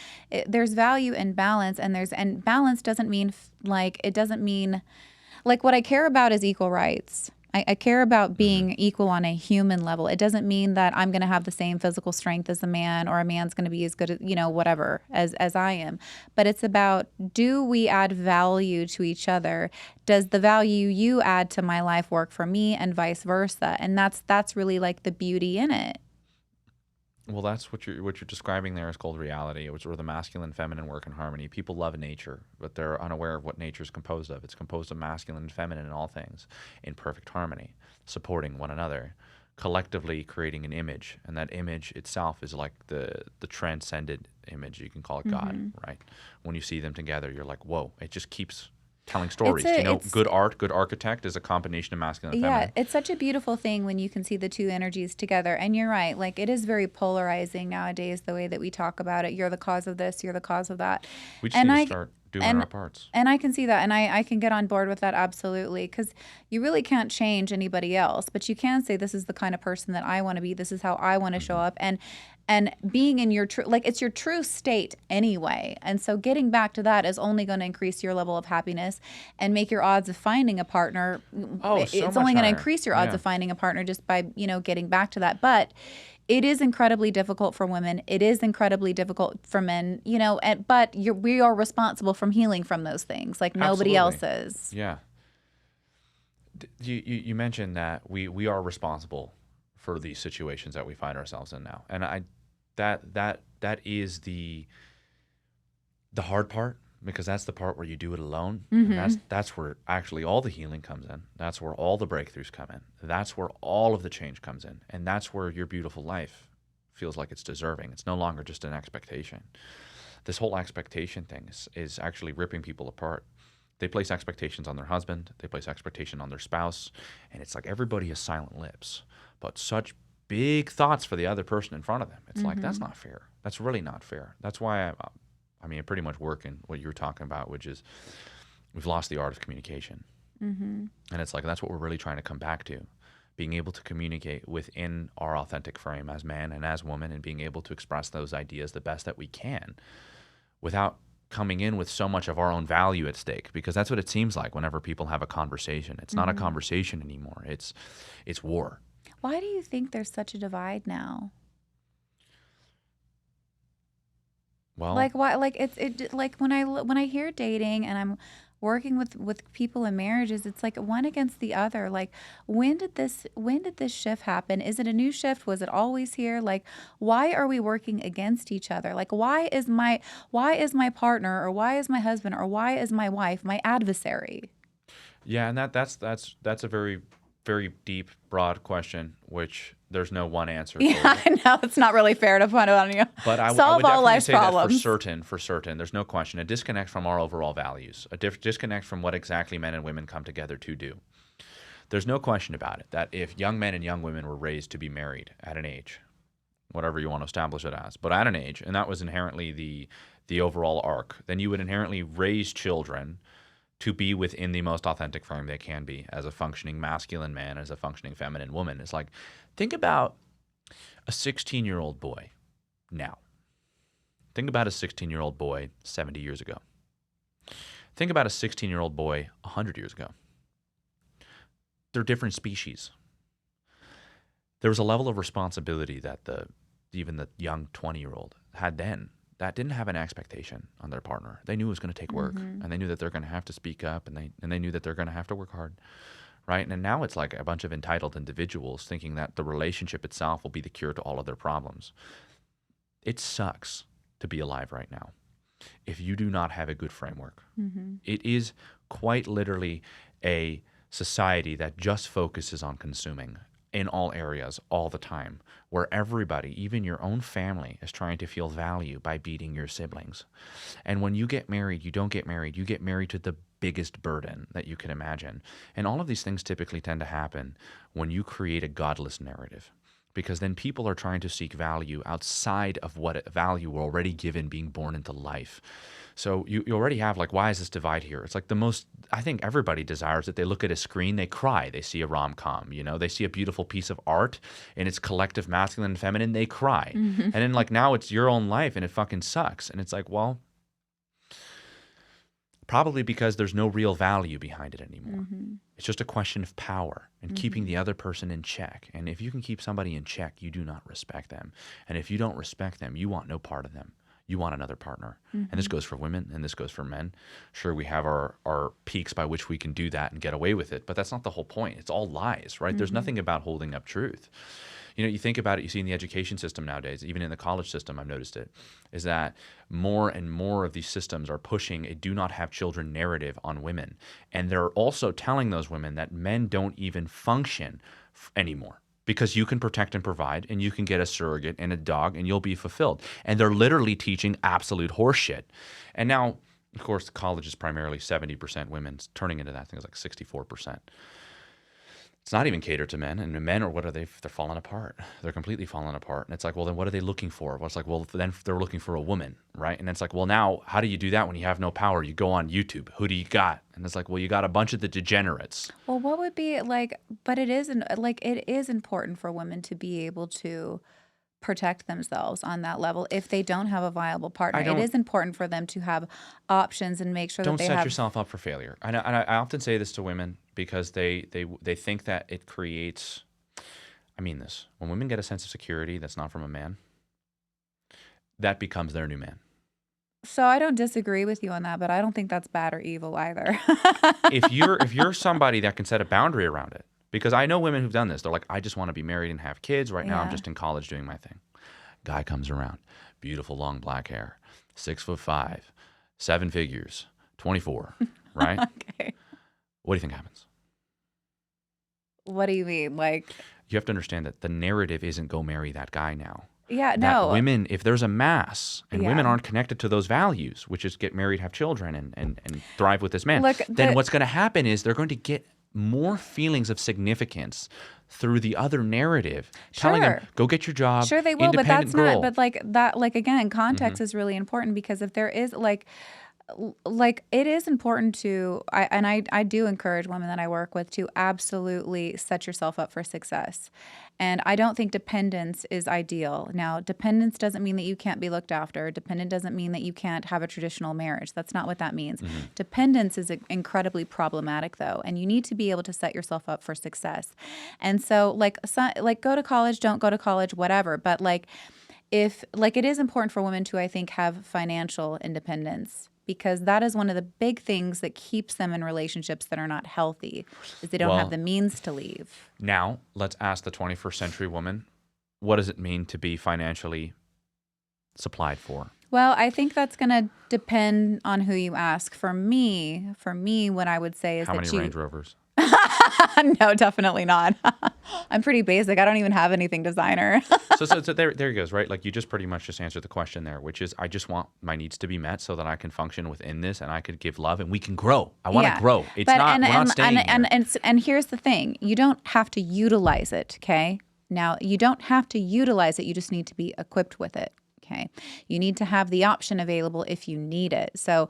A: There's value in balance, and balance doesn't mean like what I care about is equal rights. I care about being equal on a human level. It doesn't mean that I'm going to have the same physical strength as a man, or a man's going to be as good as, whatever, as I am. But it's about, do we add value to each other? Does the value you add to my life work for me, and vice versa? And that's really like the beauty in it.
B: Well, that's what you're describing there is called reality, which where the masculine and feminine work in harmony. People love nature, but they're unaware of what nature is composed of. It's composed of masculine and feminine in all things, in perfect harmony, supporting one another, collectively creating an image, and that image itself is like the transcended image. You can call it God, right? When you see them together, you're like, whoa! It just keeps telling stories. Good art, good architect is a combination of masculine and feminine.
A: Yeah, it's such a beautiful thing when you can see the two energies together. And you're right, like it is very polarizing nowadays, the way that we talk about it. You're the cause of this, you're the cause of that.
B: We just need to start doing our parts.
A: And I can see that, and I can get on board with that absolutely, because you really can't change anybody else, but you can say, this is the kind of person that I want to be, this is how I want to show up, and being in your true, like it's your true state anyway. And so getting back to that is only going to increase your level of happiness and make your odds of finding a partner. It's only going to increase your odds of finding a partner just by, getting back to that. But it is incredibly difficult for women. It is incredibly difficult for men, but we are responsible from healing from those things like nobody else is.
B: Yeah. You mentioned that we are responsible for these situations that we find ourselves in now. And that is the hard part, because that's the part where you do it alone. And that's where actually all the healing comes in. That's where all the breakthroughs come in. That's where all of the change comes in. And that's where your beautiful life feels like it's deserving. It's no longer just an expectation. This whole expectation thing is actually ripping people apart. They place expectations on their husband. They place expectation on their spouse. And it's like everybody has silent lips, but such big thoughts for the other person in front of them. It's like, that's not fair. That's really not fair. That's why I pretty much work in what you're talking about, which is we've lost the art of communication. And it's like, that's what we're really trying to come back to, being able to communicate within our authentic frame as man and as woman, and being able to express those ideas the best that we can without coming in with so much of our own value at stake, because that's what it seems like whenever people have a conversation. It's not a conversation anymore. It's war.
A: Why do you think there's such a divide now?
B: Well,
A: like why? Like it like when I hear dating and I'm working with people in marriages, it's like one against the other. Like when did this shift happen? Is it a new shift? Was it always here? Like why are we working against each other? Like why is my partner, or why is my husband, or why is my wife my adversary?
B: yeah, and that's a very very deep, broad question, which there's no one answer for.
A: Yeah, I know. It's not really fair to put it on you.
B: But I would
A: Solve all
B: definitely
A: life's
B: say
A: problems.
B: that for certain, there's no question, a disconnect from our overall values, a disconnect from what exactly men and women come together to do. There's no question about it that if young men and young women were raised to be married at an age, whatever you want to establish it as, but at an age, and that was inherently the overall arc, then you would inherently raise children to be within the most authentic frame they can be as a functioning masculine man, as a functioning feminine woman. It's like, think about a 16-year-old boy now. Think about a 16-year-old boy 70 years ago. Think about a 16-year-old boy 100 years ago. They're different species. There was a level of responsibility that even the young 20-year-old had then that didn't have an expectation on their partner. They knew it was going to take work, and they knew that they're going to have to speak up, and they knew that they're going to have to work hard, right? And now it's like a bunch of entitled individuals thinking that the relationship itself will be the cure to all of their problems. It sucks to be alive right now if you do not have a good framework. It is quite literally a society that just focuses on consuming in all areas all the time, where everybody, even your own family, is trying to feel value by beating your siblings. And when you get married, you don't get married. You get married to the biggest burden that you can imagine. And all of these things typically tend to happen when you create a godless narrative, because then people are trying to seek value outside of what value we're already given being born into life. So you already have, like, why is this divide here? It's like I think everybody desires it. They look at a screen, they cry. They see a rom-com, they see a beautiful piece of art and it's collective masculine and feminine, they cry. And then like now it's your own life and it fucking sucks. And it's like, well, probably because there's no real value behind it anymore. It's just a question of power and keeping the other person in check. And if you can keep somebody in check, you do not respect them. And if you don't respect them, you want no part of them. You want another partner. And this goes for women and this goes for men. Sure, we have our peaks by which we can do that and get away with it, but that's not the whole point. It's all lies, right? There's nothing about holding up truth. You think about it, you see in the education system nowadays, even in the college system, I've noticed it, is that more and more of these systems are pushing a do not have children narrative on women. And they're also telling those women that men don't even function anymore, because you can protect and provide, and you can get a surrogate and a dog, and you'll be fulfilled. And they're literally teaching absolute horseshit. And now, of course, college is primarily 70% women, turning into that thing is like 64%. It's not even catered to men, and men what are they? They're falling apart. They're completely falling apart. And it's like, well, then what are they looking for? Well, it's like, well, then they're looking for a woman, right? And it's like, well, now how do you do that when you have no power? You go on YouTube. Who do you got? And it's like, well, you got a bunch of the degenerates.
A: Well, what would be like? But it is important for women to be able to protect themselves on that level if they don't have a viable partner. It is important for them to have options and make sure that they
B: don't
A: have.
B: set yourself up for failure. And I often say this to women because they think that it creates. I mean this. When women get a sense of security that's not from a man, that becomes their new man.
A: So I don't disagree with you on that, but I don't think that's bad or evil either.
B: if you're somebody that can set a boundary around it. Because I know women who've done this. They're like, I just want to be married and have kids. Right now, I'm just in college doing my thing. Guy comes around, beautiful long black hair, 6'5", 7 figures, 24, right?
A: Okay.
B: What do you think happens?
A: What do you mean? Like,
B: you have to understand that the narrative isn't go marry that guy now.
A: Yeah,
B: that
A: no.
B: Women, if there's a mass and women aren't connected to those values, which is get married, have children, and thrive with this man, then what's going to happen is they're going to get more feelings of significance through the other narrative, telling them, go get your job.
A: Sure, they will, but that's
B: girl.
A: not. But like that, like again, context is really important, because if there is like it is important to, I do encourage women that I work with to absolutely set yourself up for success. And I don't think dependence is ideal. Now, dependence doesn't mean that you can't be looked after. Dependent doesn't mean that you can't have a traditional marriage. That's not what that means. Dependence is incredibly problematic, though, and you need to be able to set yourself up for success. And so, go to college, don't go to college, whatever. But if it is important for women to, I think, have financial independence, because that is one of the big things that keeps them in relationships that are not healthy, is they don't have the means to leave.
B: Now, let's ask the 21st century woman, what does it mean to be financially supplied for?
A: Well, I think that's going to depend on who you ask. For me, what I would say is
B: how many Range Rovers?
A: No, definitely not. I'm pretty basic. I don't even have anything designer.
B: So there it goes, right? Like you just pretty much just answered the question there, which is I just want my needs to be met so that I can function within this and I could give love and we can grow. I want to grow. It's
A: but,
B: not, we're not staying here.
A: And here's the thing. You don't have to utilize it, okay? Now, you don't have to utilize it. You just need to be equipped with it. Okay. You need to have the option available if you need it. So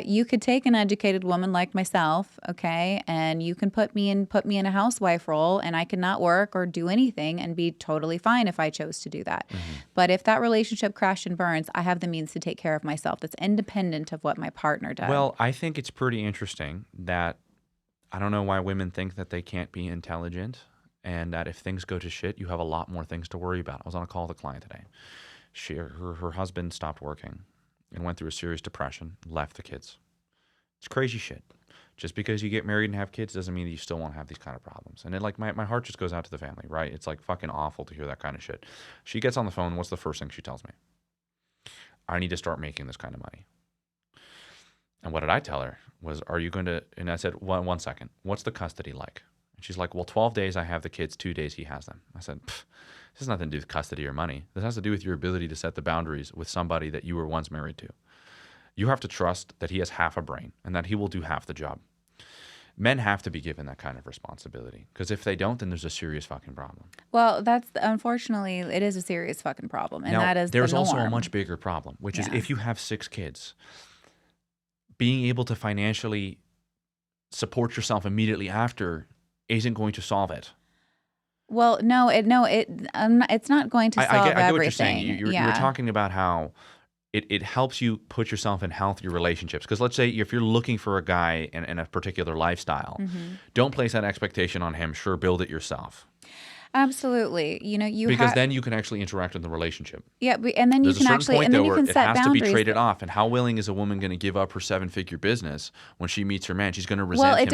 A: you could take an educated woman like myself, okay, and you can put me in a housewife role and I could not work or do anything and be totally fine if I chose to do that. Mm-hmm. But if that relationship crashes and burns, I have the means to take care of myself. That's independent of what my partner does.
B: Well, I think it's pretty interesting that I don't know why women think that they can't be intelligent and that if things go to shit, you have a lot more things to worry about. I was on a call with a client today. Her husband stopped working and went through a serious depression, left the kids. It's crazy shit. Just because you get married and have kids doesn't mean that you still won't have these kind of problems. And it, like my heart just goes out to the family, right? It's like fucking awful to hear that kind of shit. She gets on the phone. What's the first thing she tells me? I need to start making this kind of money. And what did I tell her was, are you going to, and I said, one second, what's the custody like? And she's like, well, 12 days I have the kids, 2 days he has them. I said, this has nothing to do with custody or money. This has to do with your ability to set the boundaries with somebody that you were once married to. You have to trust that he has half a brain and that he will do half the job. Men have to be given that kind of responsibility because if they don't, then there's a serious fucking problem.
A: Well, unfortunately, it is a serious fucking problem. And
B: now,
A: that is
B: there's
A: the norm.
B: also a much bigger problem, which is if you have 6 kids, being able to financially support yourself immediately after isn't going to solve it.
A: Well, it's not going to solve everything.
B: I get what you're saying. You were talking about how it helps you put yourself in healthier relationships. Because let's say if you're looking for a guy in a particular lifestyle, don't place that expectation on him. Sure, build it yourself.
A: Absolutely.
B: Because then you can actually interact in the relationship.
A: Yeah, and then you can actually, and then you can set boundaries. It has to be
B: traded off. And how willing is a woman going to give up her 7-figure business when she meets her man? She's going to resent him for it.
A: Well, it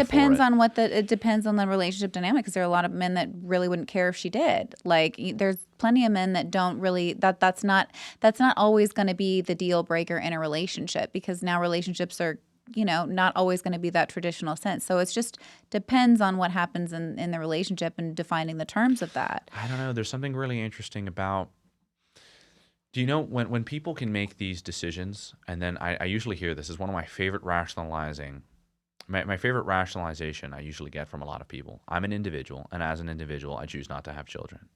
A: depends on the relationship dynamic because there are a lot of men that really wouldn't care if she did. Like there's plenty of men that don't really that's not always going to be the deal breaker in a relationship because now relationships are not always going to be that traditional sense. So it's just depends on what happens in the relationship and defining the terms of that.
B: I don't know. There's something really interesting about, do you know when people can make these decisions, and then I usually hear this is one of my favorite my favorite rationalization I usually get from a lot of people. I'm an individual, and as an individual, I choose not to have children.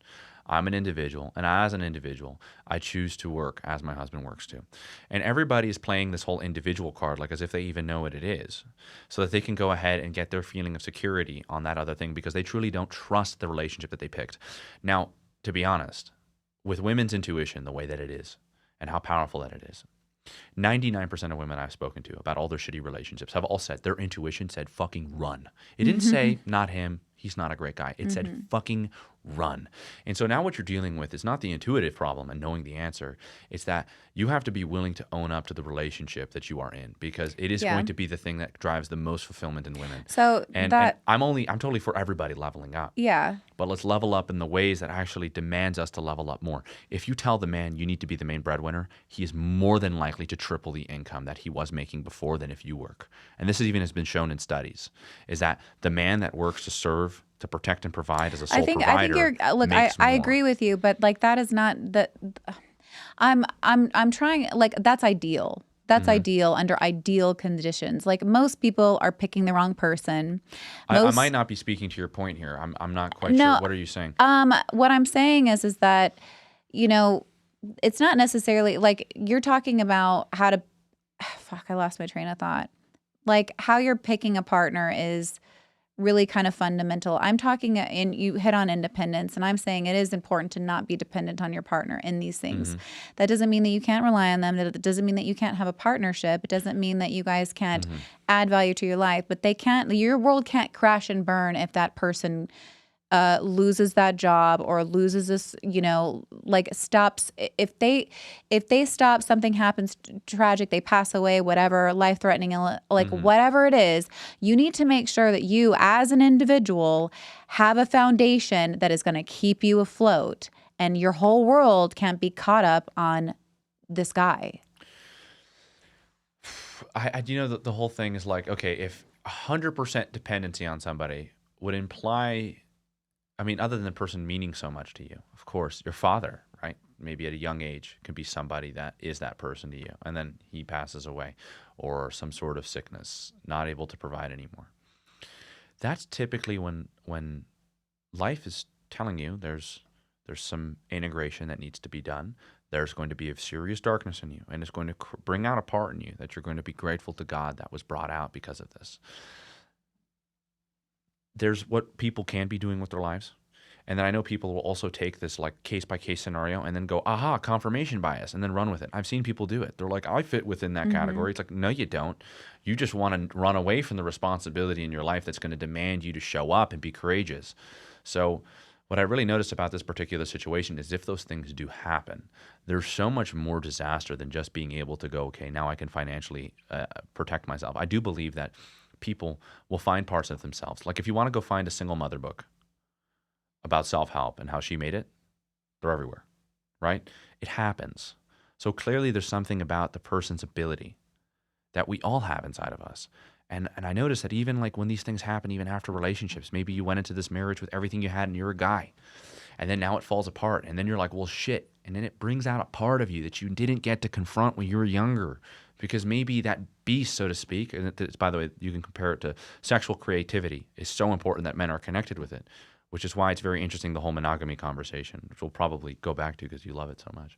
B: I'm an individual, and as an individual, I choose to work as my husband works too. And everybody is playing this whole individual card like as if they even know what it is, so that they can go ahead and get their feeling of security on that other thing because they truly don't trust the relationship that they picked. Now, to be honest, with women's intuition, the way that it is, and how powerful that it is, 99% of women I've spoken to about all their shitty relationships have all said their intuition said fucking run. It didn't say not him, he's not a great guy. It said fucking run. And so now what you're dealing with is not the intuitive problem and knowing the answer. It's that you have to be willing to own up to the relationship that you are in because it is going to be the thing that drives the most fulfillment in women.
A: So
B: and I'm totally for everybody leveling up.
A: Yeah.
B: But let's level up in the ways that actually demands us to level up more. If you tell the man you need to be the main breadwinner, he is more than likely to triple the income that he was making before than if you work. And this even has been shown in studies, is that the man that works to serve, to protect and provide as a sole provider. I think
A: I agree with you, but like that is not that. I'm trying, like that's ideal. That's ideal under ideal conditions. Like most people are picking the wrong person.
B: I might not be speaking to your point here. I'm not quite sure. What are you saying?
A: What I'm saying is that, it's not necessarily like you're talking about how to, fuck, I lost my train of thought. Like how you're picking a partner is really kind of fundamental. I'm talking, and you hit on independence, and I'm saying it is important to not be dependent on your partner in these things. That doesn't mean that you can't rely on them. That doesn't mean that you can't have a partnership. It doesn't mean that you guys can't add value to your life, but your world can't crash and burn if that person loses that job or loses this, stops. If they stop, something happens tragic, they pass away, whatever, life-threatening, whatever it is, you need to make sure that you as an individual have a foundation that is going to keep you afloat, and your whole world can't be caught up on this guy.
B: The whole thing is like, okay, if 100% dependency on somebody, would imply, I mean, other than the person meaning so much to you, of course, your father, right? Maybe at a young age can be somebody that is that person to you, and then he passes away, or some sort of sickness, not able to provide anymore. That's typically when life is telling you there's some integration that needs to be done. There's going to be a serious darkness in you, and it's going to bring out a part in you that you're going to be grateful to God that was brought out because of this. There's what people can be doing with their lives. And then I know people will also take this like case by case scenario and then go, aha, confirmation bias, and then run with it. I've seen people do it. They're like, I fit within that category. It's like, no, you don't. You just want to run away from the responsibility in your life that's going to demand you to show up and be courageous. So what I really noticed about this particular situation is if those things do happen, there's so much more disaster than just being able to go, okay, now I can financially protect myself. I do believe that people will find parts of themselves. Like if you want to go find a single mother book about self-help and how she made it, they're everywhere, right? It happens. So clearly there's something about the person's ability that we all have inside of us. And I noticed that even like when these things happen, even after relationships, maybe you went into this marriage with everything you had and you're a guy, and then now it falls apart, and then you're like, well, shit. And then it brings out a part of you that you didn't get to confront when you were younger. Because maybe that beast, so to speak, and by the way, you can compare it to sexual creativity, is so important that men are connected with it, which is why it's very interesting, the whole monogamy conversation, which we'll probably go back to because you love it so much.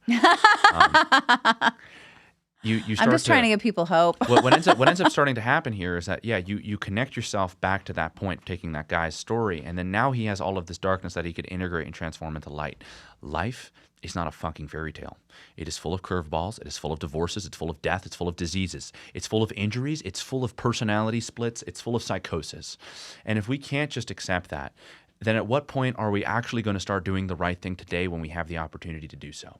B: You start
A: I'm just trying to give people hope.
B: what ends up starting to happen here is that, yeah, you connect yourself back to that point, taking that guy's story, and then now he has all of this darkness that he could integrate and transform into light. Life is not a fucking fairy tale. It is full of curveballs. It is full of divorces. It's full of death. It's full of diseases. It's full of injuries. It's full of personality splits. It's full of psychosis. And if we can't just accept that, then at what point are we actually going to start doing the right thing today when we have the opportunity to do so?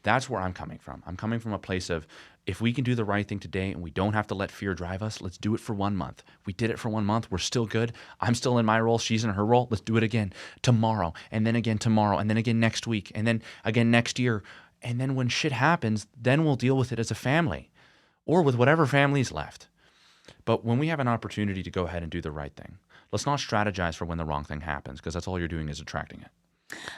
B: That's where I'm coming from. I'm coming from a place of, if we can do the right thing today and we don't have to let fear drive us, let's do it for 1 month. We did it for 1 month. We're still good. I'm still in my role. She's in her role. Let's do it again tomorrow, and then again tomorrow, and then again next week, and then again next year. And then when shit happens, then we'll deal with it as a family or with whatever family's left. But when we have an opportunity to go ahead and do the right thing, let's not strategize for when the wrong thing happens, because that's all you're doing is attracting it.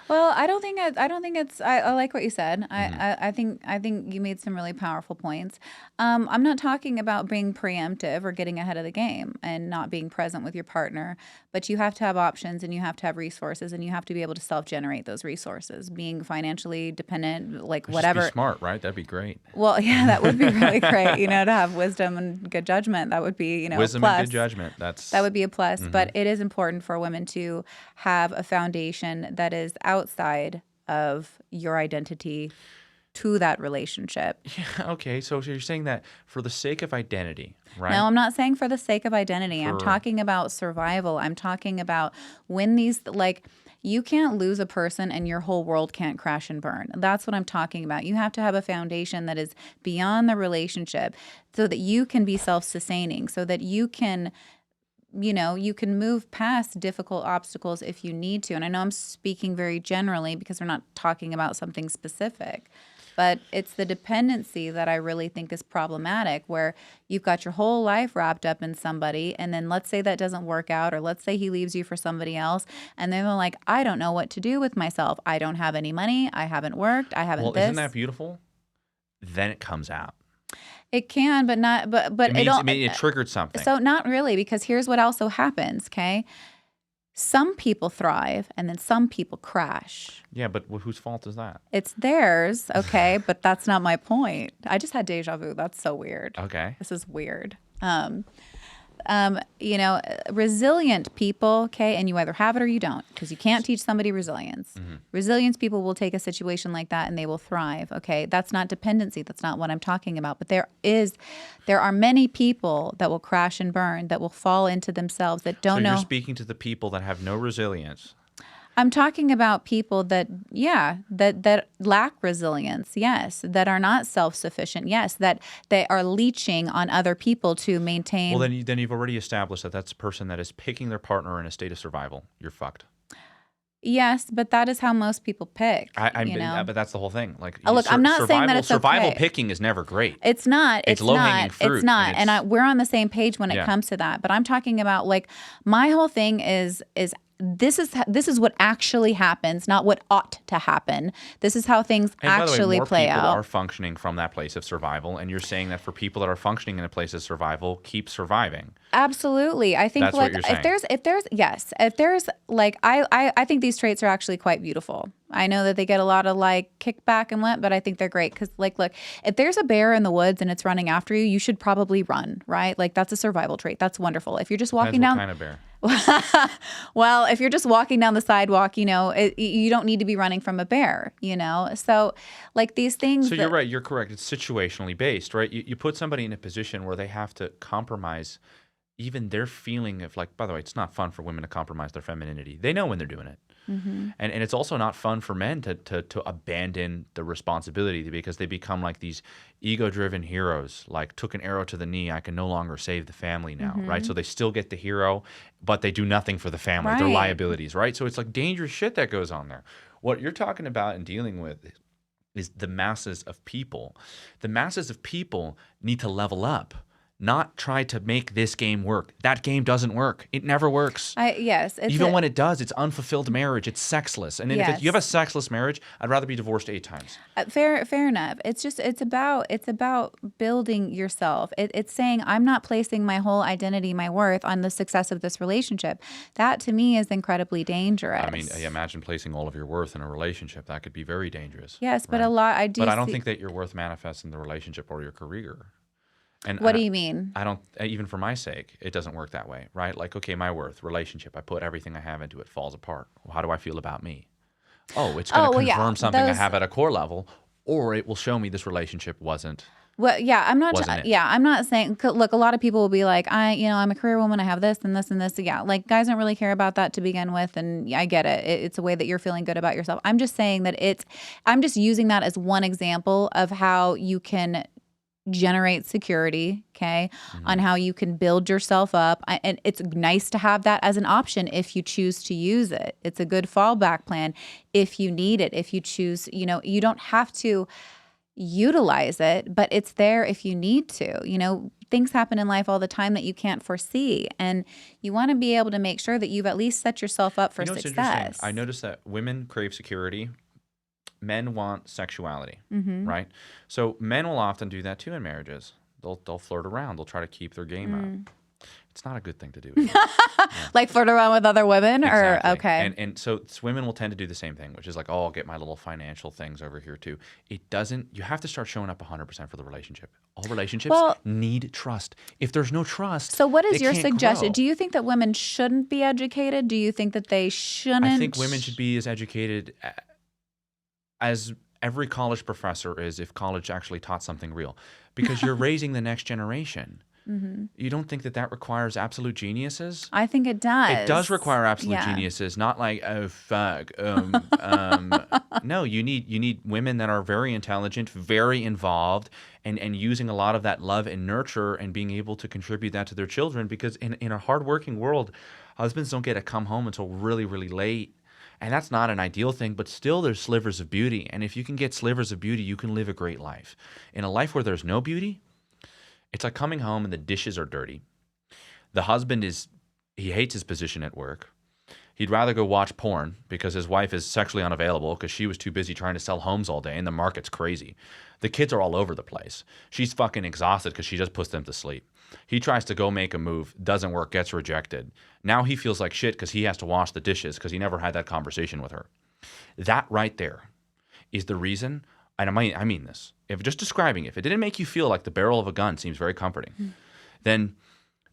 A: Well, I don't think it's. I like what you said. I think you made some really powerful points. I'm not talking about being preemptive or getting ahead of the game and not being present with your partner, but you have to have options and you have to have resources and you have to be able to self-generate those resources. Being financially dependent, like whatever.
B: Just be smart, right? That'd be great.
A: Well, yeah, that would be really great. To have wisdom and good judgment. That would be,
B: wisdom
A: a plus.
B: and good judgment. That
A: would be a plus. But it is important for women to have a foundation that is outside of your identity to that relationship.
B: Yeah, okay. So you're saying that for the sake of identity, right?
A: No, I'm not saying for the sake of identity. I'm talking about survival. I'm talking about when these, you can't lose a person and your whole world can't crash and burn. That's what I'm talking about. You have to have a foundation that is beyond the relationship so that you can be self-sustaining, so that you can you can move past difficult obstacles if you need to. And I know I'm speaking very generally because we're not talking about something specific, but it's the dependency that I really think is problematic, where you've got your whole life wrapped up in somebody, and then let's say that doesn't work out, or let's say he leaves you for somebody else, and then they're like, I don't know what to do with myself. I don't have any money. I haven't worked. I haven't
B: Isn't that beautiful? Then it comes out.
A: It can, but not. But
B: it triggered something.
A: So not really, because here's what also happens. Okay, some people thrive, and then some people crash.
B: Yeah, but whose fault is that?
A: It's theirs. Okay, but that's not my point. I just had deja vu. That's so weird.
B: Okay,
A: this is weird. Resilient people, okay, and you either have it or you don't, because you can't teach somebody resilience. Resilience people will take a situation like that and they will thrive, okay? That's not dependency. That's not what I'm talking about. But there are many people that will crash and burn, that will fall into themselves, that don't know.
B: So you're speaking to the people that have no resilience.
A: I'm talking about people that lack resilience, yes, that are not self-sufficient, yes, that they are leeching on other people to maintain.
B: Well, then you've already established that that's a person that is picking their partner in a state of survival. You're fucked.
A: Yes, but that is how most people pick, you know?
B: But that's the whole thing. Like,
A: Look, I'm not saying that it's
B: survival
A: okay.
B: picking is never great.
A: It's not.
B: It's low-hanging fruit,
A: It's not.
B: and it's,
A: We're on the same page when it
B: yeah.
A: comes to that. But I'm talking about, like, my whole thing is this is what actually happens, not what ought to happen. This is how things
B: And by the way,
A: actually
B: more
A: play
B: people
A: out.
B: are functioning from that place of survival, and you're saying that for people that are functioning in a place of survival, keep surviving.
A: Absolutely. I think
B: That's
A: like
B: what you're saying.
A: if there's like I think these traits are actually quite beautiful. I know that they get a lot of like kickback and what, but I think they're great because like look, if there's a bear in the woods and it's running after you, you should probably run, right? Like that's a survival trait. That's wonderful. If you're just walking
B: Depends
A: down
B: what kind of bear.
A: well, if you're just walking down the sidewalk, you know, you don't need to be running from a bear, you know? So like these things
B: So you're right. You're correct. It's situationally based, right? You put somebody in a position where they have to compromise even their feeling of like, by the way, it's not fun for women to compromise their femininity. They know when they're doing it.
A: Mm-hmm.
B: And it's also not fun for men to abandon the responsibility because they become like these ego-driven heroes, like took an arrow to the knee, I can no longer save the family now, right? So they still get the hero, but they do nothing for the family. They're
A: Right.
B: liabilities, right? So it's like dangerous shit that goes on there. What you're talking about and dealing with is the masses of people. The masses of people need to level up, not try to make this game work. That game doesn't work. It never works.
A: Yes.
B: Even when it does, it's unfulfilled marriage. It's sexless. And if you have a sexless marriage, I'd rather be divorced 8 times.
A: Fair enough. It's just it's about building yourself. It's saying I'm not placing my whole identity, my worth on the success of this relationship. That to me is incredibly dangerous.
B: I mean, imagine placing all of your worth in a relationship. That could be very dangerous.
A: Yes, but
B: right?
A: a lot I do.
B: But I don't think that your worth manifests in the relationship or your career. And
A: What do you mean?
B: I don't, even for my sake, it doesn't work that way, right? Like, okay, my worth, relationship, I put everything I have into it, falls apart. Well, how do I feel about me? Oh, it's going to confirm something I have at a core level, or it will show me this relationship wasn't.
A: Well, yeah, I'm not.
B: Wasn't it?
A: Yeah, I'm not saying. Look, a lot of people will be like, I'm a career woman. I have this and this and this. Yeah, like guys don't really care about that to begin with, and I get it. It's a way that you're feeling good about yourself. I'm just saying that I'm just using that as one example of how you can generate security, okay, on how you can build yourself up. And it's nice to have that as an option if you choose to use it. It's a good fallback plan if you need it, if you choose, you don't have to utilize it, but it's there if you need to. Things happen in life all the time that you can't foresee. And you want to be able to make sure that you've at least set yourself up for success.
B: I noticed that women crave security. Men want sexuality, right? So men will often do that too in marriages. They'll flirt around. They'll try to keep their game up. It's not a good thing to do.
A: Like flirt around with other women?
B: Exactly.
A: Or okay.
B: And so women will tend to do the same thing, which is like, oh, I'll get my little financial things over here too. It doesn't, you have to start showing up 100% for the relationship. All relationships need trust. If there's no trust,
A: so what is
B: they
A: your
B: can't
A: suggestion?
B: grow.
A: Do you think that women shouldn't be educated? Do you think that they shouldn't?
B: I think women should be as educated as every college professor is if college actually taught something real, because you're raising the next generation. You don't think that requires absolute geniuses?
A: I think it does.
B: It does require absolute geniuses, not like, oh, fuck. No, you need women that are very intelligent, very involved, and using a lot of that love and nurture and being able to contribute that to their children, because in a hardworking world, husbands don't get to come home until really, really late. And that's not an ideal thing, but still there's slivers of beauty. And if you can get slivers of beauty, you can live a great life. In a life where there's no beauty, it's like coming home and the dishes are dirty. The husband he hates his position at work. He'd rather go watch porn because his wife is sexually unavailable because she was too busy trying to sell homes all day and the market's crazy. The kids are all over the place. She's fucking exhausted because she just puts them to sleep. He tries to go make a move, doesn't work, gets rejected. Now he feels like shit because he has to wash the dishes because he never had that conversation with her. That right there is the reason, and I mean this, if just describing it, if it didn't make you feel like the barrel of a gun seems very comforting, then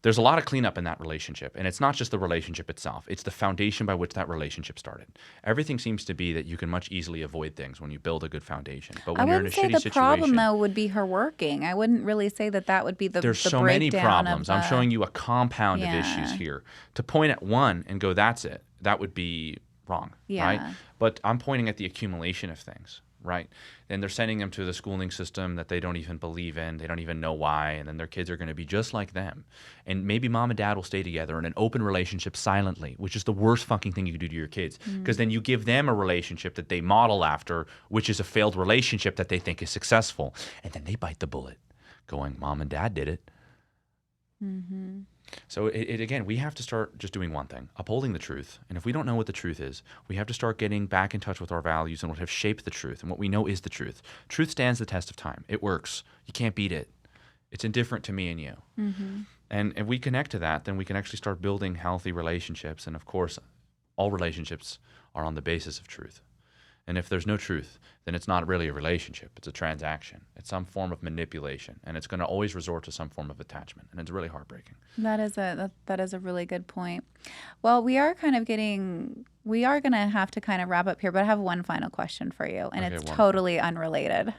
B: there's a lot of cleanup in that relationship. And it's not just the relationship itself. It's the foundation by which that relationship started. Everything seems to be that you can much easily avoid things when you build a good foundation. But when you're in a shitty situation...
A: I wouldn't say the problem, though, would be her working. I wouldn't really say that would be the
B: There's
A: the
B: so many
A: breakdown
B: problems.
A: of
B: I'm showing you a compound of
A: Yeah.
B: issues here. To point at one and go, that's it, that would be wrong,
A: Yeah.
B: right? But I'm pointing at the accumulation of things, right? And they're sending them to the schooling system that they don't even believe in. They don't even know why. And then their kids are going to be just like them. And maybe mom and dad will stay together in an open relationship silently, which is the worst fucking thing you can do to your kids. Because then you give them a relationship that they model after, which is a failed relationship that they think is successful. And then they bite the bullet going, mom and dad did it. So again, we have to start just doing one thing, upholding the truth. And if we don't know what the truth is, we have to start getting back in touch with our values and what have shaped the truth and what we know is the truth. Truth stands the test of time. It works. You can't beat it. It's indifferent to me and you. And if we connect to that, then we can actually start building healthy relationships. And of course, all relationships are on the basis of truth. And if there's no truth, then it's not really a relationship. It's a transaction. It's some form of manipulation. And it's going to always resort to some form of attachment. And it's really heartbreaking.
A: That is a really good point. Well, we are going to have to kind of wrap up here, but I have one final question for you, and it's
B: wonderful.
A: totally unrelated.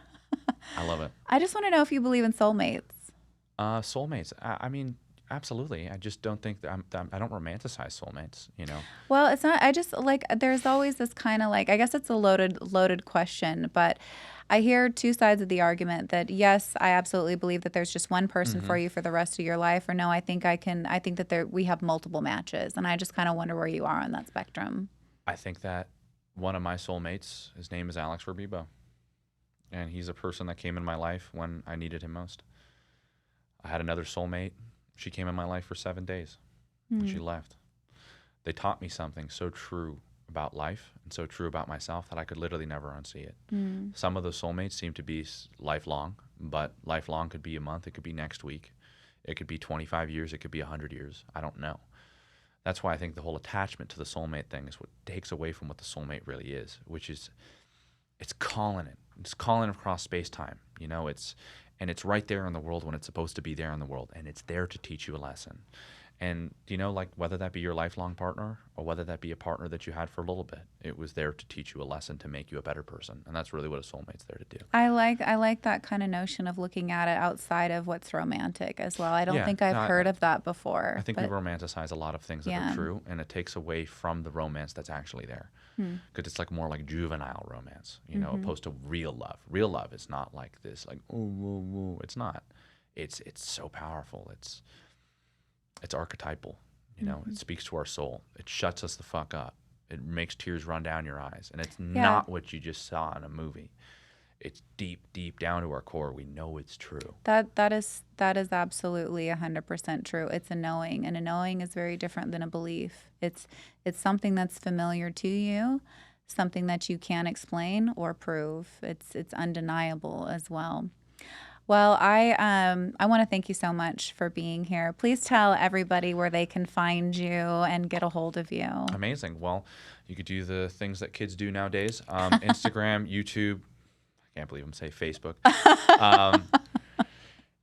B: I love it.
A: I just want to know if you believe in soulmates.
B: Soulmates. I mean, absolutely. I just don't think that I don't romanticize soulmates, you know.
A: Well, it's not. I just like there's always this kind of like I guess it's a loaded question, but I hear two sides of the argument that yes, I absolutely believe that there's just one person for you for the rest of your life, or no, I think that we have multiple matches, and I just kind of wonder where you are on that spectrum.
B: I think that one of my soulmates, his name is Alex Verbibo, and he's a person that came in my life when I needed him most. I had another soulmate. She came in my life for 7 days, and she left. They taught me something so true about life and so true about myself that I could literally never unsee it. Some of those soulmates seem to be lifelong, but lifelong could be a month. It could be next week. It could be 25 years. It could be 100 years. I don't know. That's why I think the whole attachment to the soulmate thing is what takes away from what the soulmate really is, which is it's calling it. It's calling across space-time. You know, it's right there in the world when it's supposed to be there in the world, and it's there to teach you a lesson. And, you know, like whether that be your lifelong partner or whether that be a partner that you had for a little bit, it was there to teach you a lesson to make you a better person. And that's really what a soulmate's there to do.
A: I like that kind of notion of looking at it outside of what's romantic as well. I don't think I've heard of that before.
B: I think we romanticize a lot of things that are true, and it takes away from the romance that's actually there. Because it's like more like juvenile romance, you know, opposed to real love. Real love is not like this, like, ooh, ooh, ooh. It's not. It's so powerful. It's archetypal, you know. It speaks to our soul. It shuts us the fuck up. It makes tears run down your eyes. And it's not what you just saw in a movie. It's deep, deep down to our core. We know it's true.
A: That is absolutely 100% true. It's a knowing, and a knowing is very different than a belief. It's something that's familiar to you, something that you can't explain or prove. It's undeniable as well. Well, I want to thank you so much for being here. Please tell everybody where they can find you and get a hold of you.
B: Amazing. Well, you could do the things that kids do nowadays. Instagram, YouTube. I can't believe I'm saying Facebook.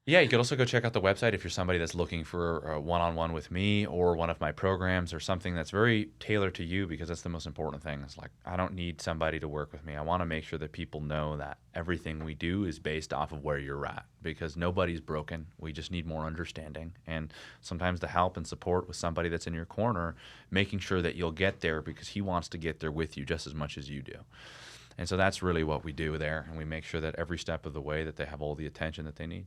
B: Yeah, you could also go check out the website if you're somebody that's looking for a one-on-one with me or one of my programs or something that's very tailored to you, because that's the most important thing. It's like, I don't need somebody to work with me. I want to make sure that people know that everything we do is based off of where you're at, because nobody's broken. We just need more understanding. And sometimes the help and support with somebody that's in your corner, making sure that you'll get there because he wants to get there with you just as much as you do. And so that's really what we do there. And we make sure that every step of the way that they have all the attention that they need.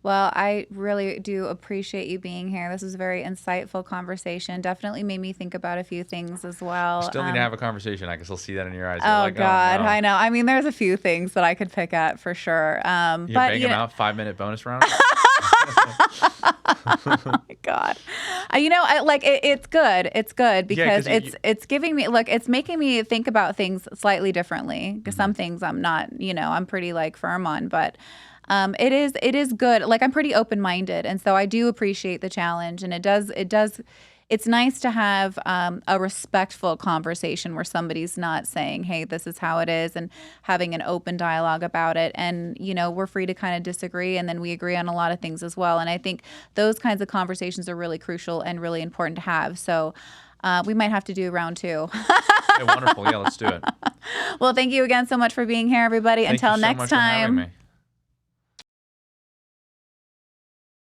A: Well, I really do appreciate you being here. This was a very insightful conversation. Definitely made me think about a few things as well.
B: Still need to have a conversation. I can still see that in your eyes.
A: Oh,
B: like,
A: God.
B: Oh, no.
A: I know. I mean, there's a few things that I could pick at for sure.
B: You
A: but
B: bang them out, 5-minute bonus round?
A: Oh my God. It's good. It's good because it's giving me, it's making me think about things slightly differently, because some things I'm not, I'm pretty firm on, but it is good. I'm pretty open-minded. And so I do appreciate the challenge, and it's nice to have a respectful conversation where somebody's not saying, hey, this is how it is, and having an open dialogue about it. And, we're free to kind of disagree, and then we agree on a lot of things as well. And I think those kinds of conversations are really crucial and really important to have. So we might have to do round 2.
B: Hey, wonderful. Yeah, let's do it.
A: Well, thank you again so much for being here, everybody.
B: Thank
A: Until
B: you so
A: next
B: much for having
A: time.
B: me.